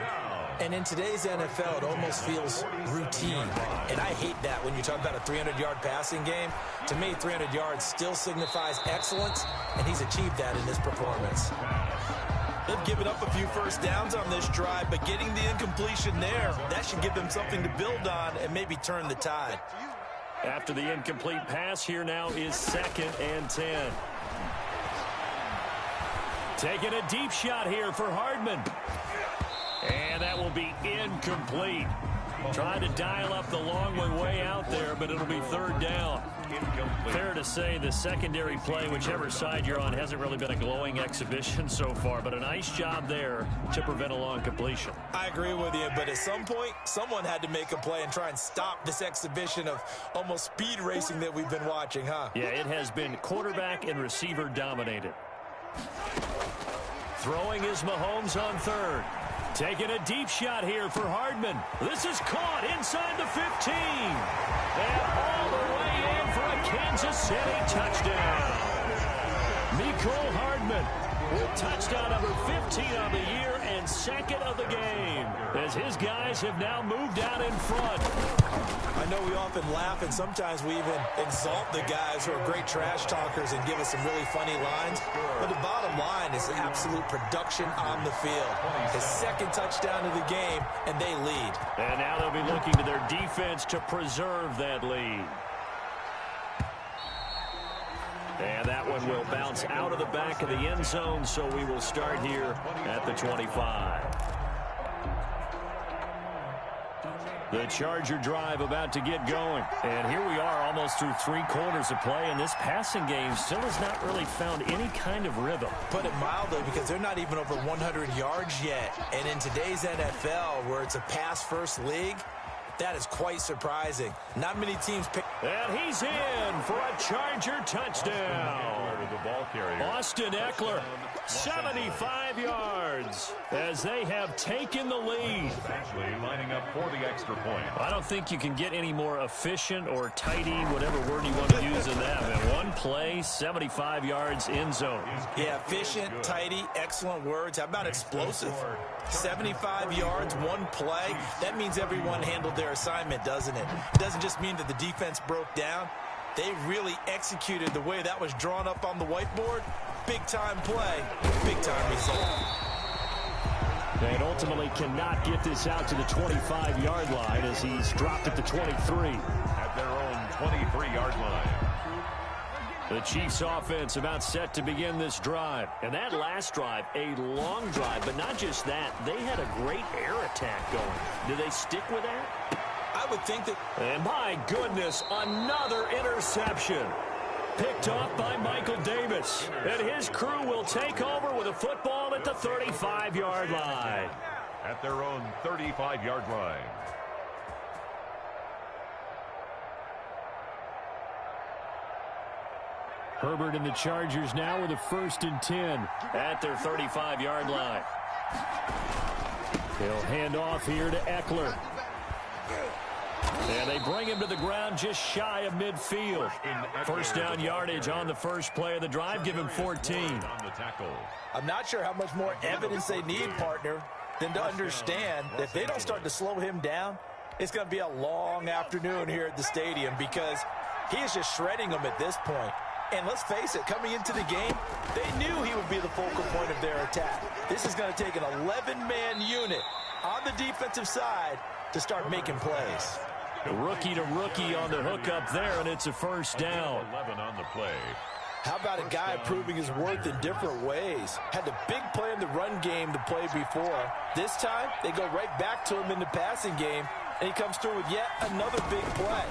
And in today's NFL, it almost feels routine. And I hate that when you talk about a 300-yard passing game. To me, 300 yards still signifies excellence, and he's achieved that in this performance. They've given up a few 1st downs on this drive, but getting the incompletion there, that should give them something to build on and maybe turn the tide. After the incomplete pass, here now is 2nd and 10. Taking a deep shot here for Hardman. And that will be incomplete. Trying to dial up the long way out there, but it'll be 3rd down. Fair to say the secondary play, whichever side you're on, hasn't really been a glowing exhibition so far, but a nice job there to prevent a long completion. I agree with you, but at some point, someone had to make a play and try and stop this exhibition of almost speed racing that we've been watching, huh? Yeah, it has been quarterback and receiver dominated. Throwing is Mahomes on 3rd. Taking a deep shot here for Hardman. This is caught inside the 15. And all the way in for a Kansas City touchdown. Mecole Hardman with touchdown number 15 on the year and 2nd of the game, as his guys have now moved out in front. I know we often laugh, and sometimes we even exalt the guys who are great trash talkers and give us some really funny lines. But the bottom line is absolute production on the field. His 2nd touchdown of the game, and they lead. And now they'll be looking to their defense to preserve that lead. And that one will bounce out of the back of the end zone, so we will start here at the 25. The Charger drive about to get going. And here we are almost through 3 quarters of play, and this passing game still has not really found any kind of rhythm. Put it mildly, because they're not even over 100 yards yet. And in today's NFL, where it's a pass-first league, that is quite surprising. Not many teams pick. And he's in for a Charger touchdown. Austin Eckler, 75 yards, as they have taken the lead. Essentially lining up for the extra point. I don't think you can get any more efficient or tidy, whatever word you want to use in that. In one play, 75 yards in zone. Yeah, efficient, tidy, excellent words. How about explosive? 75 yards, one play. That means everyone handled their assignment, doesn't it? It doesn't just mean that the defense broke down. They really executed the way that was drawn up on the whiteboard. Big-time play, big-time result. And ultimately cannot get this out to the 25-yard line as he's dropped at the 23. At their own 23-yard line. The Chiefs offense about set to begin this drive. And that last drive, a long drive, but not just that. They had a great air attack going. Do they stick with that? I would think that. And my goodness, another interception. Picked off by Michael Davis. And his crew will take over with a football at the 35-yard line. At their own 35-yard line. Herbert and the Chargers now with a 1st and 10 at their 35-yard line. He'll hand off here to Eckler. And they bring him to the ground just shy of midfield. First down yardage on the first play of the drive. Give him 14. I'm not sure how much more evidence they need, partner, than to understand that if they don't start to slow him down, it's going to be a long afternoon here at the stadium, because he is just shredding them at this point. And let's face it, coming into the game, they knew he would be the focal point of their attack. This is going to take an 11-man unit on the defensive side to start making plays. Rookie to rookie on the hook up there, and it's a first down. 11 on the play. How about a guy proving his worth in different ways? Had the big play in the run game to play before. This time, they go right back to him in the passing game, and he comes through with yet another big play.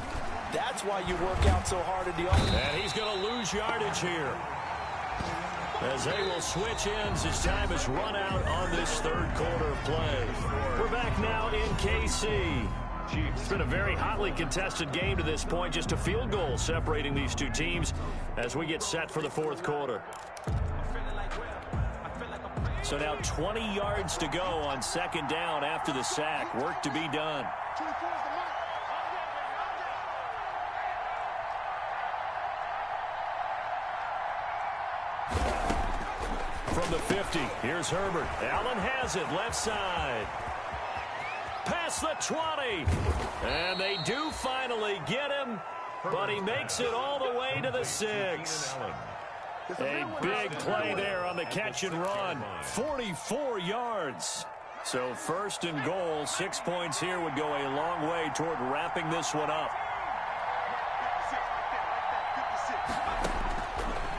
That's why you work out so hard in the offense. And he's going to lose yardage here, as they will switch ends as time is run out on this third quarter of play. We're back now in KC. It's been a very hotly contested game to this point. Just a field goal separating these two teams as we get set for the fourth quarter. So now 20 yards to go on second down after the sack. Work to be done. From the 50, here's Herbert. Allen has it, left side. Past the 20. And they do finally get him, but he makes it all the way to the 6. A big play there on the catch and run. 44 yards. So first and goal, 6 points here would go a long way toward wrapping this one up.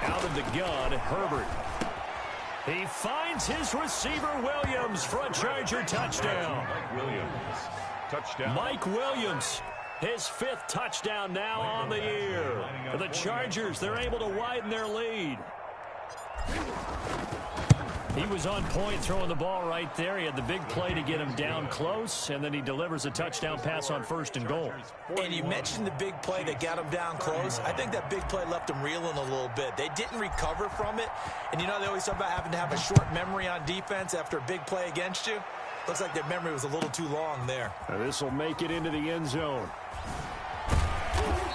Out of the gun, Herbert. He finds his receiver, Williams, for a Charger touchdown. Mike Williams, his 5th touchdown now on the year. For the Chargers, they're able to widen their lead. He was on point throwing the ball right there. He had the big play to get him down close, and then he delivers a touchdown pass on first and goal. And you mentioned the big play that got him down close. I think that big play left him reeling a little bit. They didn't recover from it. And you know, they always talk about having to have a short memory on defense after a big play against you. Looks like their memory was a little too long there. This will make it into the end zone.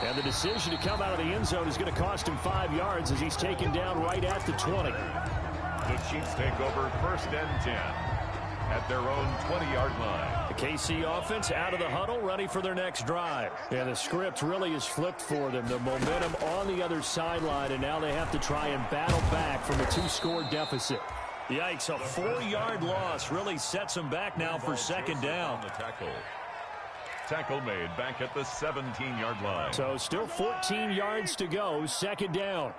And the decision to come out of the end zone is going to cost him 5 yards as he's taken down right at the 20. The Chiefs take over 1st and 10 at their own 20-yard line. The KC offense out of the huddle, ready for their next drive. And the script really is flipped for them. The momentum on the other sideline, and now they have to try and battle back from a 2-score deficit. Yikes, a 4-yard loss really sets them back now for second down. Tackle made back at the 17-yard line. So still 14 yards to go, second down.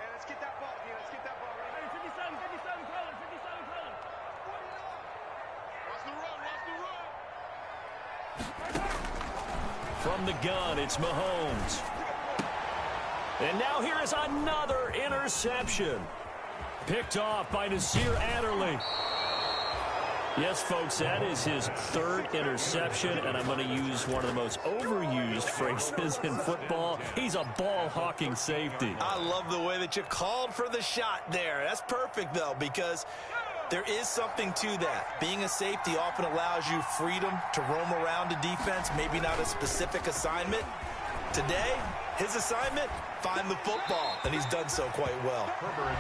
From the gun, it's Mahomes. And now here is another interception. Picked off by Nasir Adderley. Yes, folks, that is his third interception, and I'm going to use one of the most overused phrases in football. He's a ball-hawking safety. I love the way that you called for the shot there. That's perfect, though, because there is something to that. Being a safety often allows you freedom to roam around a defense, maybe not a specific assignment. Today, his assignment, find the football, and he's done so quite well.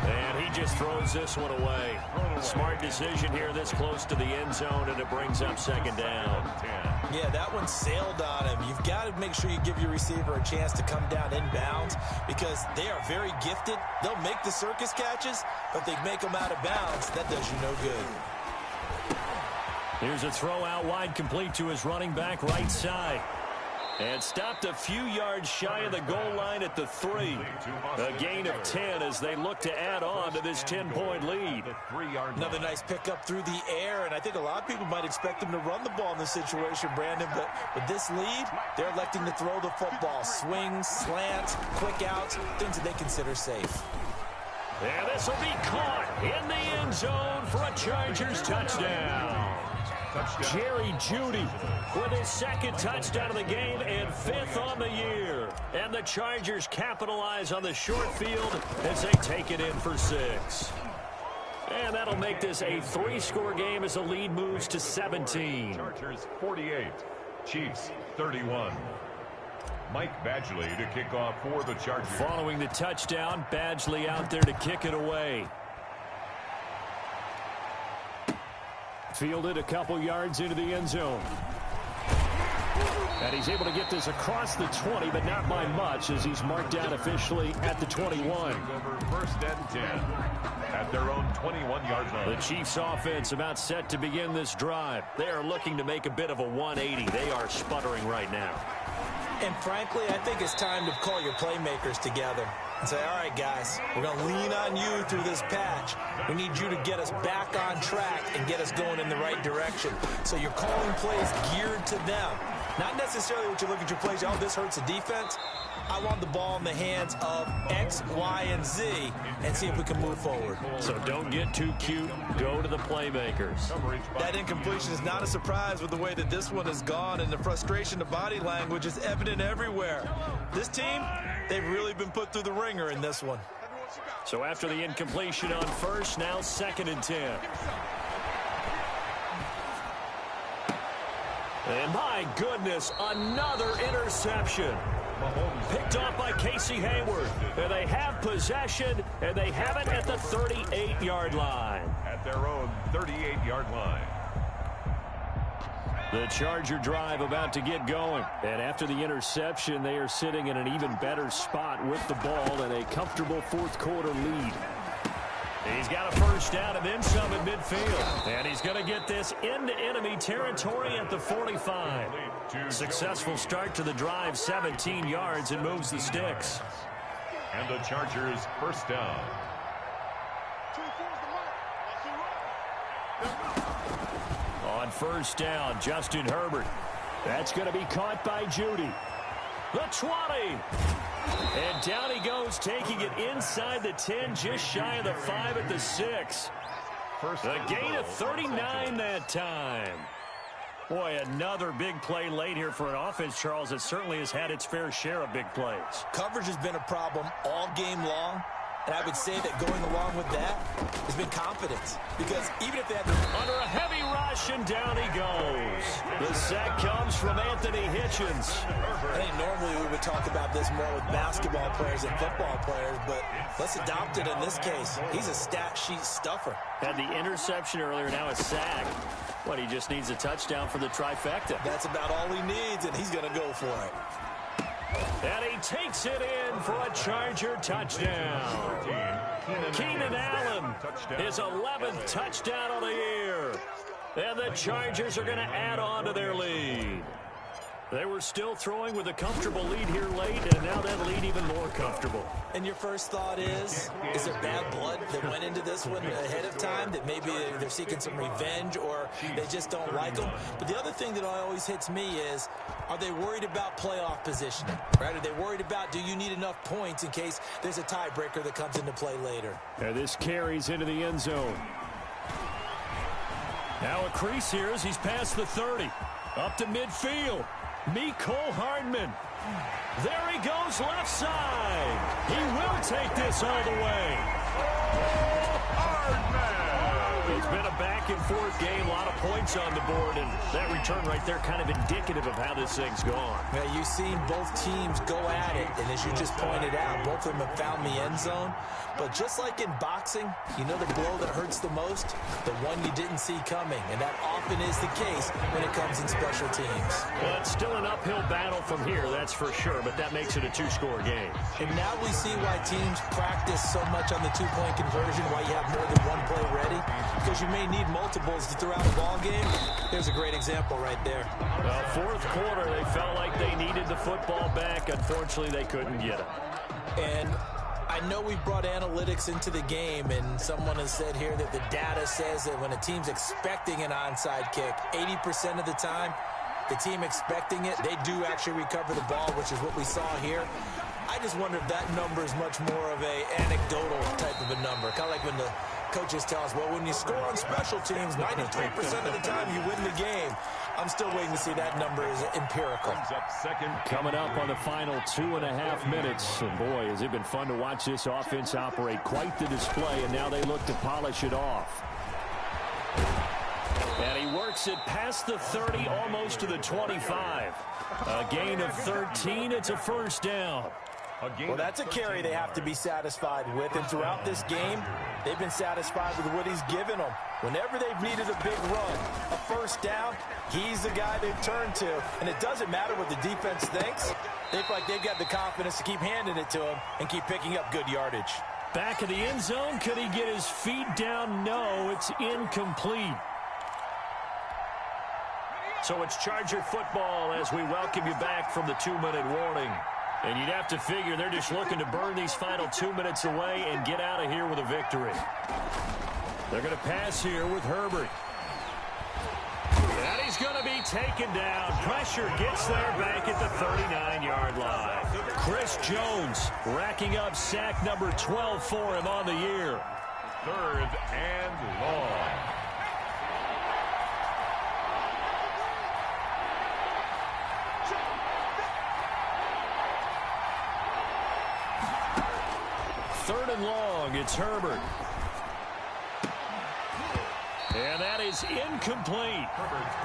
And he just throws this one away. Smart decision here this close to the end zone, and it brings up second down. Yeah, that one sailed on him. You've got to make sure you give your receiver a chance to come down inbounds because they are very gifted. They'll make the circus catches, but they make them out of bounds. That does you no good. Here's a throw out wide, complete to his running back right side. And stopped a few yards shy of the goal line at the 3. A gain of 10 as they look to add on to this 10-point lead. Another nice pickup through the air, and I think a lot of people might expect them to run the ball in this situation, Brandon, but with this lead, they're electing to throw the football. Swings, slants, quick outs, things that they consider safe. And this will be caught in the end zone for a Chargers touchdown. Jerry Jeudy with his second touchdown of the game and 5th on the year. And the Chargers capitalize on the short field as they take it in for 6. And that'll make this a 3-score game as the lead moves to 17. Chargers 48, Chiefs 31. Mike Badgley to kick off for the Chargers. Following the touchdown, Badgley out there to kick it away. Fielded a couple yards into the end zone. And he's able to get this across the 20, but not by much as he's marked down officially at the 21. Over first and 10 at their own 21-yard line. The Chiefs offense about set to begin this drive. They are looking to make a bit of a 180. They are sputtering right now. And frankly, I think it's time to call your playmakers together and say, all right, guys, we're going to lean on you through this patch. We need you to get us back on track and get us going in the right direction. So you're calling plays geared to them. Not necessarily what you look at your plays, oh, this hurts the defense. I want the ball in the hands of X, Y, and Z and see if we can move forward. So don't get too cute. Go to the playmakers. That incompletion is not a surprise with the way that this one has gone, and the frustration of body language is evident everywhere. This team, they've really been put through the ringer in this one. So after the incompletion on first, now 2nd and 10. And my goodness, another interception. Picked off by Casey Hayward. And they have possession, and they have it at the 38-yard line. At their own 38-yard line. The Charger drive about to get going. And after the interception, they are sitting in an even better spot with the ball and a comfortable fourth-quarter lead. He's got a first down and then some at midfield. And he's going to get this into enemy territory at the 45. Successful start to the drive, 17 yards, and moves the sticks. And the Chargers first down. On first down, Justin Herbert. That's going to be caught by Jeudy. The 20. And down he goes, taking it inside the 10, just shy of the 5 at the 6. A gain of 39 that time. Boy, another big play late here for an offense, Charles, that certainly has had its fair share of big plays. Coverage has been a problem all game long. And I would say that going along with that has been confidence. Because even if they had under a heavy rush, and down he goes. The sack comes from Anthony Hitchens. I think normally we would talk about this more with basketball players and football players, but let's adopt it in this case. He's a stat sheet stuffer. Had the interception earlier, now a sack. What, he just needs a touchdown for the trifecta. That's about all he needs, and he's going to go for it. And he takes it in for a Charger touchdown. Keenan Allen, his 11th touchdown of the year. And the Chargers are going to add on to their lead. They were still throwing with a comfortable lead here late, and now that lead even more comfortable. And your first thought is there bad blood that went into this one ahead of time, that maybe they're seeking some revenge or they just don't like them? But the other thing that always hits me is, are they worried about playoff positioning? Right? Are they worried about, do you need enough points in case there's a tiebreaker that comes into play later? And this carries into the end zone. Now a crease here as he's past the 30. Up to midfield. Mecole Hardman. There he goes left side. He will take this all the way. It's been a back-and-forth game, a lot of points on the board, and that return right there kind of indicative of how this thing's gone. Yeah, you've seen both teams go at it, and as you just pointed out, both of them have found the end zone. But just like in boxing, you know the blow that hurts the most? The one you didn't see coming, and that often is the case when it comes in special teams. Well, it's still an uphill battle from here, that's for sure, but that makes it a two-score game. And now we see why teams practice so much on the two-point conversion, why you have more than one play ready, because you may need multiples throughout a ball game. There's a great example right there. Well, fourth quarter, they felt like they needed the football back. Unfortunately, they couldn't get it. And I know we brought analytics into the game, and someone has said here that the data says that when a team's expecting an onside kick, 80% of the time, the team expecting it, they do actually recover the ball, which is what we saw here. I just wonder if that number is much more of a anecdotal type of a number. Kind of like when the coaches tell us, well, when you score on special teams, 93% of the time you win the game. I'm still waiting to see that number is empirical. Coming up on the final 2.5 minutes. And boy, has it been fun to watch this offense operate. Quite the display, and now they look to polish it off. And he works it past the 30, almost to the 25. A gain of 13, it's a first down. Well, that's a carry they have to be satisfied with, and throughout this game, they've been satisfied with what he's given them. Whenever they've needed a big run, a first down, he's the guy they've turned to. And it doesn't matter what the defense thinks. They feel like they've got the confidence to keep handing it to him and keep picking up good yardage. Back of the end zone, could he get his feet down? No, it's incomplete. So it's Charger football as we welcome you back from the 2-minute warning. And you'd have to figure they're just looking to burn these final 2 minutes away and get out of here with a victory. They're going to pass here with Herbert. And he's going to be taken down. Pressure gets there back at the 39-yard line. Chris Jones racking up sack number 12 for him on the year. 3rd and long. Third and long, it's Herbert. And that is incomplete.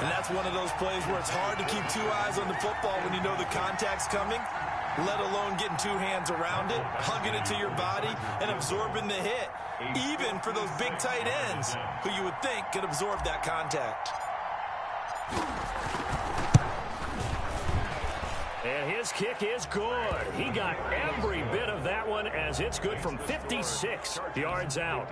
And that's one of those plays where it's hard to keep two eyes on the football when you know the contact's coming, let alone getting two hands around it, hugging it to your body, and absorbing the hit, even for those big tight ends who you would think could absorb that contact. And his kick is good. He got every bit of that one as it's good from 56 yards out.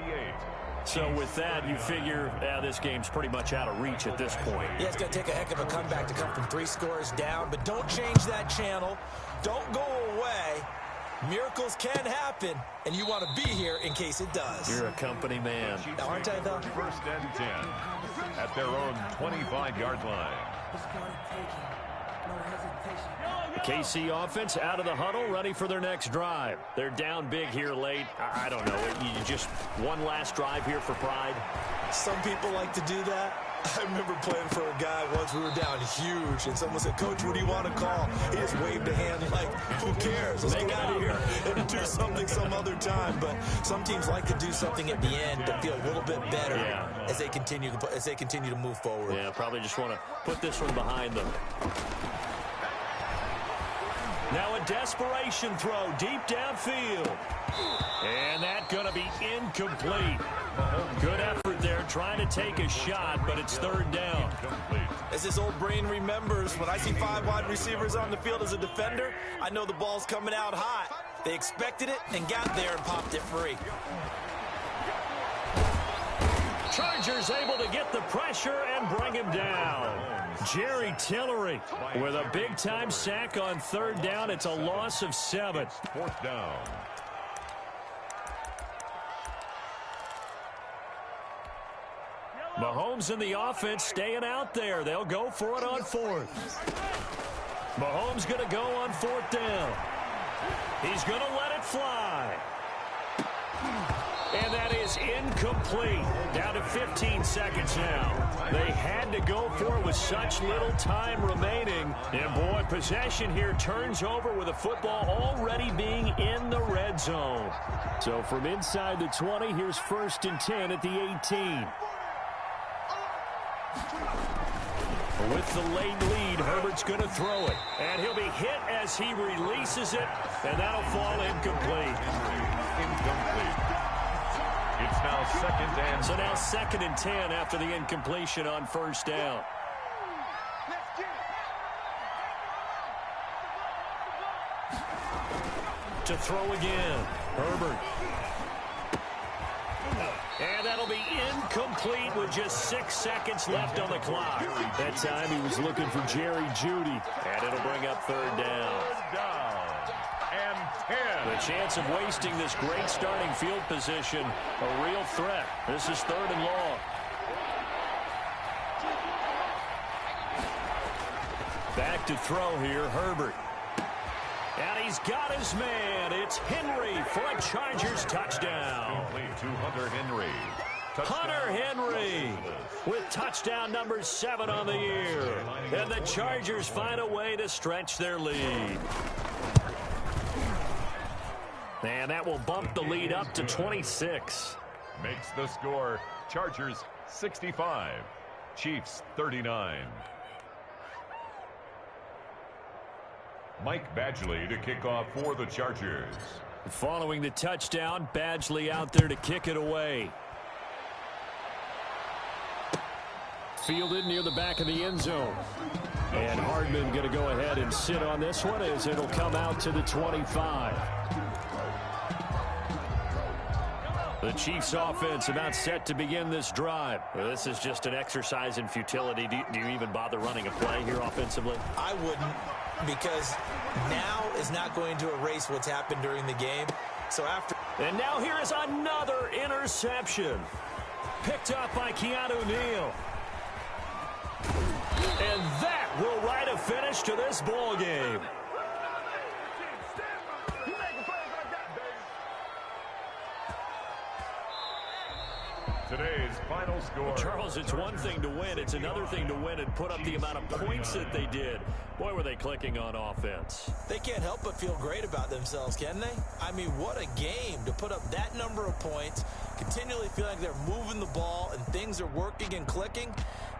So with that, you figure this game's pretty much out of reach at this point. Yeah, it's going to take a heck of a comeback to come from 3 scores down, but don't change that channel. Don't go away. Miracles can happen, and you want to be here in case it does. You're a company man. Now, aren't I, though? 1st and 10 at their own 25-yard line. The KC offense out of the huddle, ready for their next drive. They're down big here late. I don't know. You just one last drive here for pride. Some people like to do that. I remember playing for a guy once. We were down huge, and someone said, "Coach, what do you want to call?" He just waved a hand like, "Who cares? Let's get out of here and do something some other time." But some teams like to do something at the end to feel a little bit better as they continue to move forward. Yeah, probably just want to put this one behind them. Now a desperation throw deep downfield. And that's going to be incomplete. Good effort there trying to take a shot, but it's 3rd down. As this old brain remembers, when I see 5 wide receivers on the field as a defender, I know the ball's coming out hot. They expected it and got there and popped it free. Chargers able to get the pressure and bring him down. Jerry Tillery with a big-time sack on third down. It's a loss of 7. Fourth down. Mahomes and the offense staying out there. They'll go for it on fourth. Mahomes going to go on fourth down. He's going to let it fly. And that is incomplete. Down to 15 seconds now. They had to go for it with such little time remaining. And, boy, possession here turns over with the football already being in the red zone. So from inside the 20, here's 1st and 10 at the 18. With the late lead, Herbert's going to throw it. And he'll be hit as he releases it, and that'll fall incomplete. It's now second and 10 after the incompletion on first down. To throw again, Herbert. And that'll be incomplete with just 6 seconds left on the clock. That time he was looking for Jerry Jeudy. And it'll bring up third down. And 10. The chance of wasting this great starting field position, a real threat. This is 3rd and long. Back to throw here, Herbert. And he's got his man. It's Henry for a Chargers touchdown. Complete to Hunter Henry. Hunter Henry with touchdown number 7 on the year. And the Chargers find a way to stretch their lead. And that will bump the lead up to 26. Makes the score Chargers 65, Chiefs 39. Mike Badgley to kick off for the Chargers. Following the touchdown, Badgley out there to kick it away. Fielded near the back of the end zone. And Hardman going to go ahead and sit on this one as it'll come out to the 25. The Chiefs offense about set to begin this drive. Well, this is just an exercise in futility. Do you even bother running a play here offensively? I wouldn't, because now is not going to erase what's happened during the game. So after. And now here is another interception. Picked up by Keanu Neal. And that will write a finish to this ball game. Today's final score. Charles, it's one thing to win. It's another thing to win and put up the amount of points that they did. Boy, were they clicking on offense. They can't help but feel great about themselves, can they? I mean, what a game to put up that number of points, continually feel like they're moving the ball and things are working and clicking.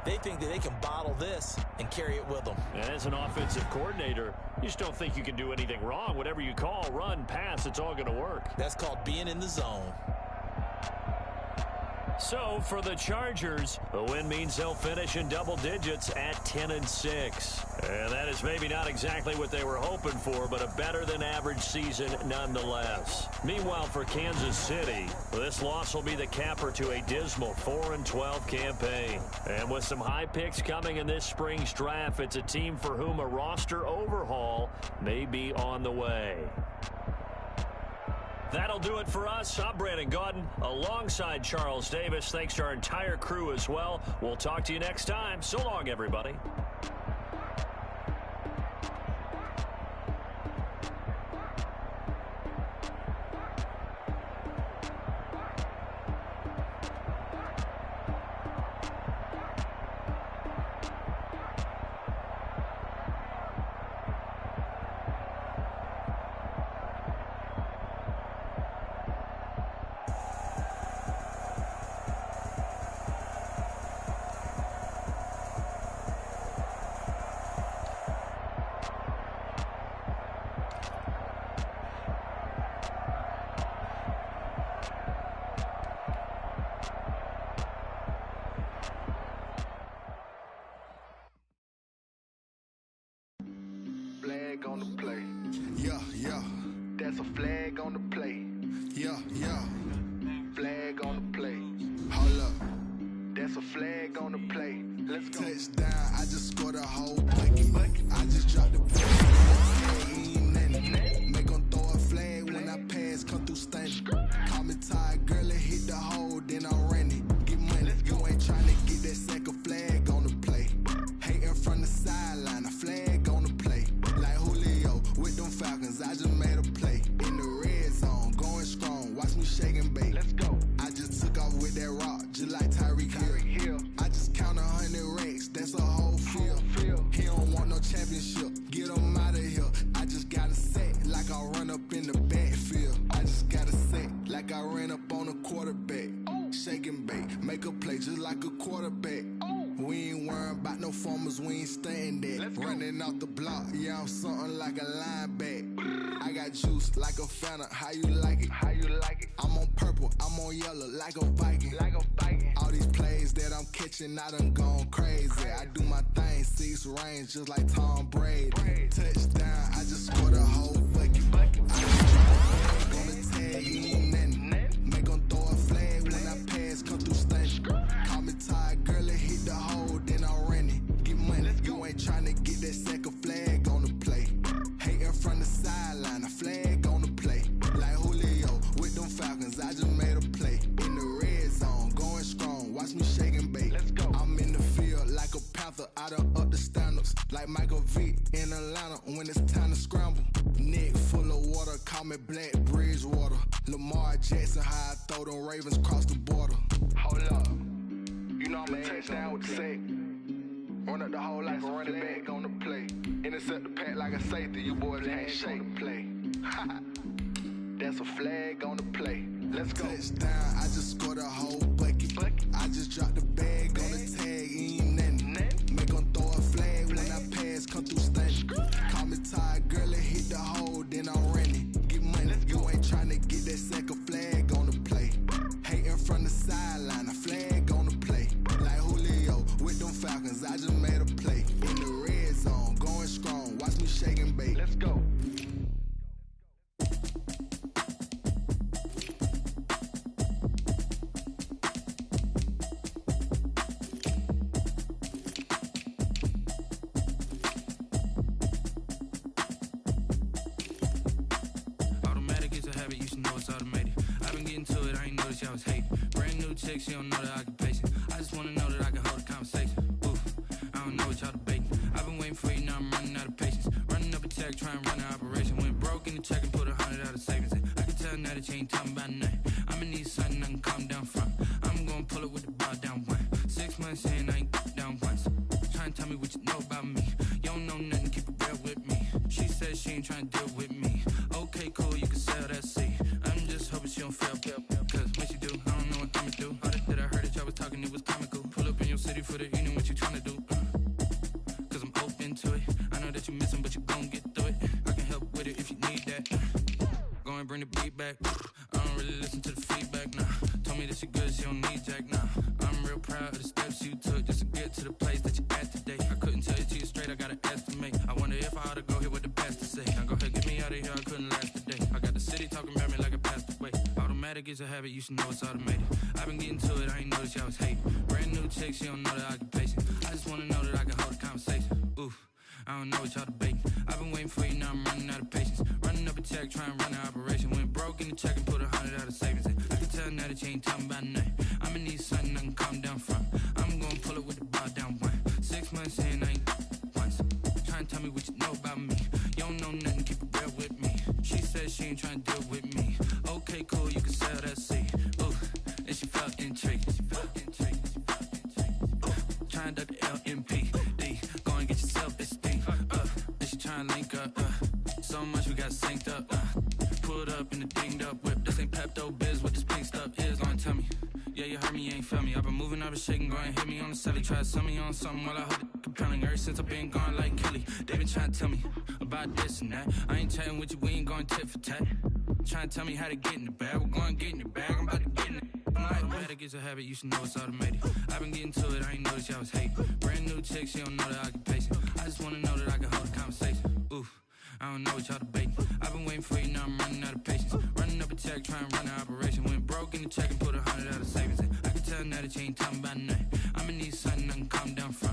They think that they can bottle this and carry it with them. And as an offensive coordinator, you just don't think you can do anything wrong. Whatever you call, run, pass, it's all going to work. That's called being in the zone. So for the Chargers, the win means they'll finish in double digits at 10-6. And that is maybe not exactly what they were hoping for, but a better than average season nonetheless. Meanwhile, for Kansas City, this loss will be the capper to a dismal 4-12 campaign. And with some high picks coming in this spring's draft, it's a team for whom a roster overhaul may be on the way. That'll do it for us. I'm Brandon Gaudin alongside Charles Davis. Thanks to our entire crew as well. We'll talk to you next time. So long, everybody. Flag on the play. Yeah, yeah. That's a flag on the play. Yeah, yeah. Flag on the play. Hold up. That's a flag on the play. Touchdown, I just scored a whole bucket. I just dropped the ball. Ain't nothing. Make 'em throw a flag when I pass, come through stunning. Call me tired, girl, and hit the hole, then I'm running. Get money, you ain't trying to get that second flag on the play. Hating from the sideline, a flag on the play. Like Julio with them Falcons, I just made a play. In the red zone, going strong, watch me shake and bake. Let's go. I just took off with that rock, just like Tyreek Hill. I just count 100 racks, that's a whole field. He don't want no championship, get him out of here. I just got a set, like I run up in the backfield. I just got a set, like I ran up on a quarterback. Shake and bake, make a play just like a quarterback. We ain't worrying about no formers, we ain't staying there. Running off the block, yeah, I'm something like a linebacker. I got juice like a Fanta, how you like it? I'm on purple, I'm on yellow, like a Viking. All these plays that I'm catching, I done gone crazy. I do my thing, 6 range, just like Tom Brady. Touchdown, I just scored a whole bucket. I just dropped gonna tag, ain't nothing. Make 'em throw a flag when I pass, come through stunning. Call me tired, girl, and hit the hole, then I'm running. Get money, you ain't trying to get that second flag on the play. Hating from the sideline, a flag on the play. Like Julio with them Falcons, I just made a play. In the red zone, going strong, watch me shake and bake. Let's go. I'm in the field like a Panther, I done up the standards. Like Michael Vick in Atlanta when it's time to scramble. Neck full of water, call me Black Bridgewater. Lamar Jackson, how I throw them Ravens cross the border. Hold up, you know I'm a touchdown with the sack. Run up the whole like a running back on the play. Intercept the pack like a safety, you boys ain't shake the play. That's a flag on the play. Let's go. Touchdown, I just scored a whole bucket. I just dropped the bag on the tag, ain't nothing. Make 'em throw a flag when I pass, come through stunning. Call me tired, girl, and hit the hole, then I'm running. Get money, you ain't trying to get that second flag on the play. Hating from the sideline, a flag on the play. Like Julio with them Falcons, I just made a play. In the red zone, going strong, watch me shake and bake. Let's go. Automatic is a habit, you should know it's automated. I've been getting to it, I ain't noticed y'all was hating. Brand new chick, she don't know the occupation. I just wanna know that I can hold a conversation. Oof, I don't know what y'all debating. I've been waiting for you, now I'm running out of patience. Running up a check, trying to run an operation. Went broke in the check and put 100 out of savings in. I can tell now that you ain't talking about nothing. I'ma need something I can calm down from. I'm gonna pull it with the bar down one. 6 months in, I ain't down once. Trying to tell me what you know about me. You don't know nothing, keep it real with me. She said she ain't trying to deal with me. Okay, cool, you can sell that seat. I'm just hoping she don't fail. Cause when she do, I don't know what I'ma do. All that I heard that y'all was talking, it was comical. Pull up in your city for the evening, what you trying to do? Cause I'm open to it. I know that you missing, but you gon' get through it. I can help with it if you need that. Go and bring the beat back. I don't really listen to the feedback, nah. Told me that she good, she don't need Jack, nah. I'm real proud of the steps you took just to get to the place that you at today. I couldn't tell you to you straight, I gotta estimate. I wonder if I ought to go here with the best to say. Now go ahead, get me out of here, I couldn't last today. I got the city talking about me like I passed away. Automatic is a habit, you should know it's automated. I've been getting to it, I ain't noticed y'all was hating. Brand new chick, she don't know the occupation. I just wanna know that I can hold a conversation. Oof, I don't know what y'all debating. I've been waiting for you, now I'm running out of patience. Running up a check, trying to run an operation. Went broke in the check and put 100 out of savings in. I can tell now that you ain't talking about nothing. I'ma need something I can calm down from. I'm gonna pull it with the bar down one. 6 months in, I ain't once. Trying to tell me what you know about me. You don't know nothing, keep it real with me. She said she ain't trying to deal with me. Okay, cool, you can sell that seat. Ooh, and she felt intrigued. Trying to duck the LMPD. Go and get yourself this thing. And she trying to link up. So much we got synced up. Pulled up in the dinged up whip. This ain't Pepto Biz, what this pink stuff is. Go and tell me. Yeah, you heard me, you ain't felt me. I've been moving, I've been shaking, go and hit me on the celly. Try to sell me on something while I hold it compelling. Ever since I've been gone like Kelly, they been trying to tell me about this and that. I ain't chatting with you, we ain't going tit for tat. Trying to tell me how to get in the bag, we're going to get in the bag, I'm about to get in it. Automatic is a habit, you should know it's automated. I've been getting to it, I ain't noticed y'all was hating. Brand new chick, she don't know the occupation. I just wanna know that I can hold a conversation. Oof, I don't know what y'all debating. I've been waiting for you, now I'm running out of patience. Running up a check, trying to run an operation. Went broke in the check and put 100 out of savings in. I can tell now that you ain't talking about nothing. I'ma need something I can calm down from.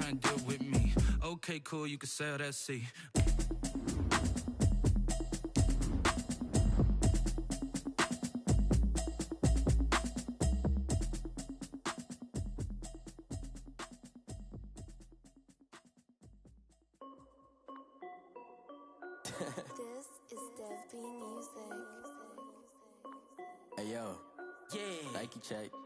trying to deal with me. Okay, cool, you can sail that sea. This is Dev B Music. Hey yo, Yeah. Nike check.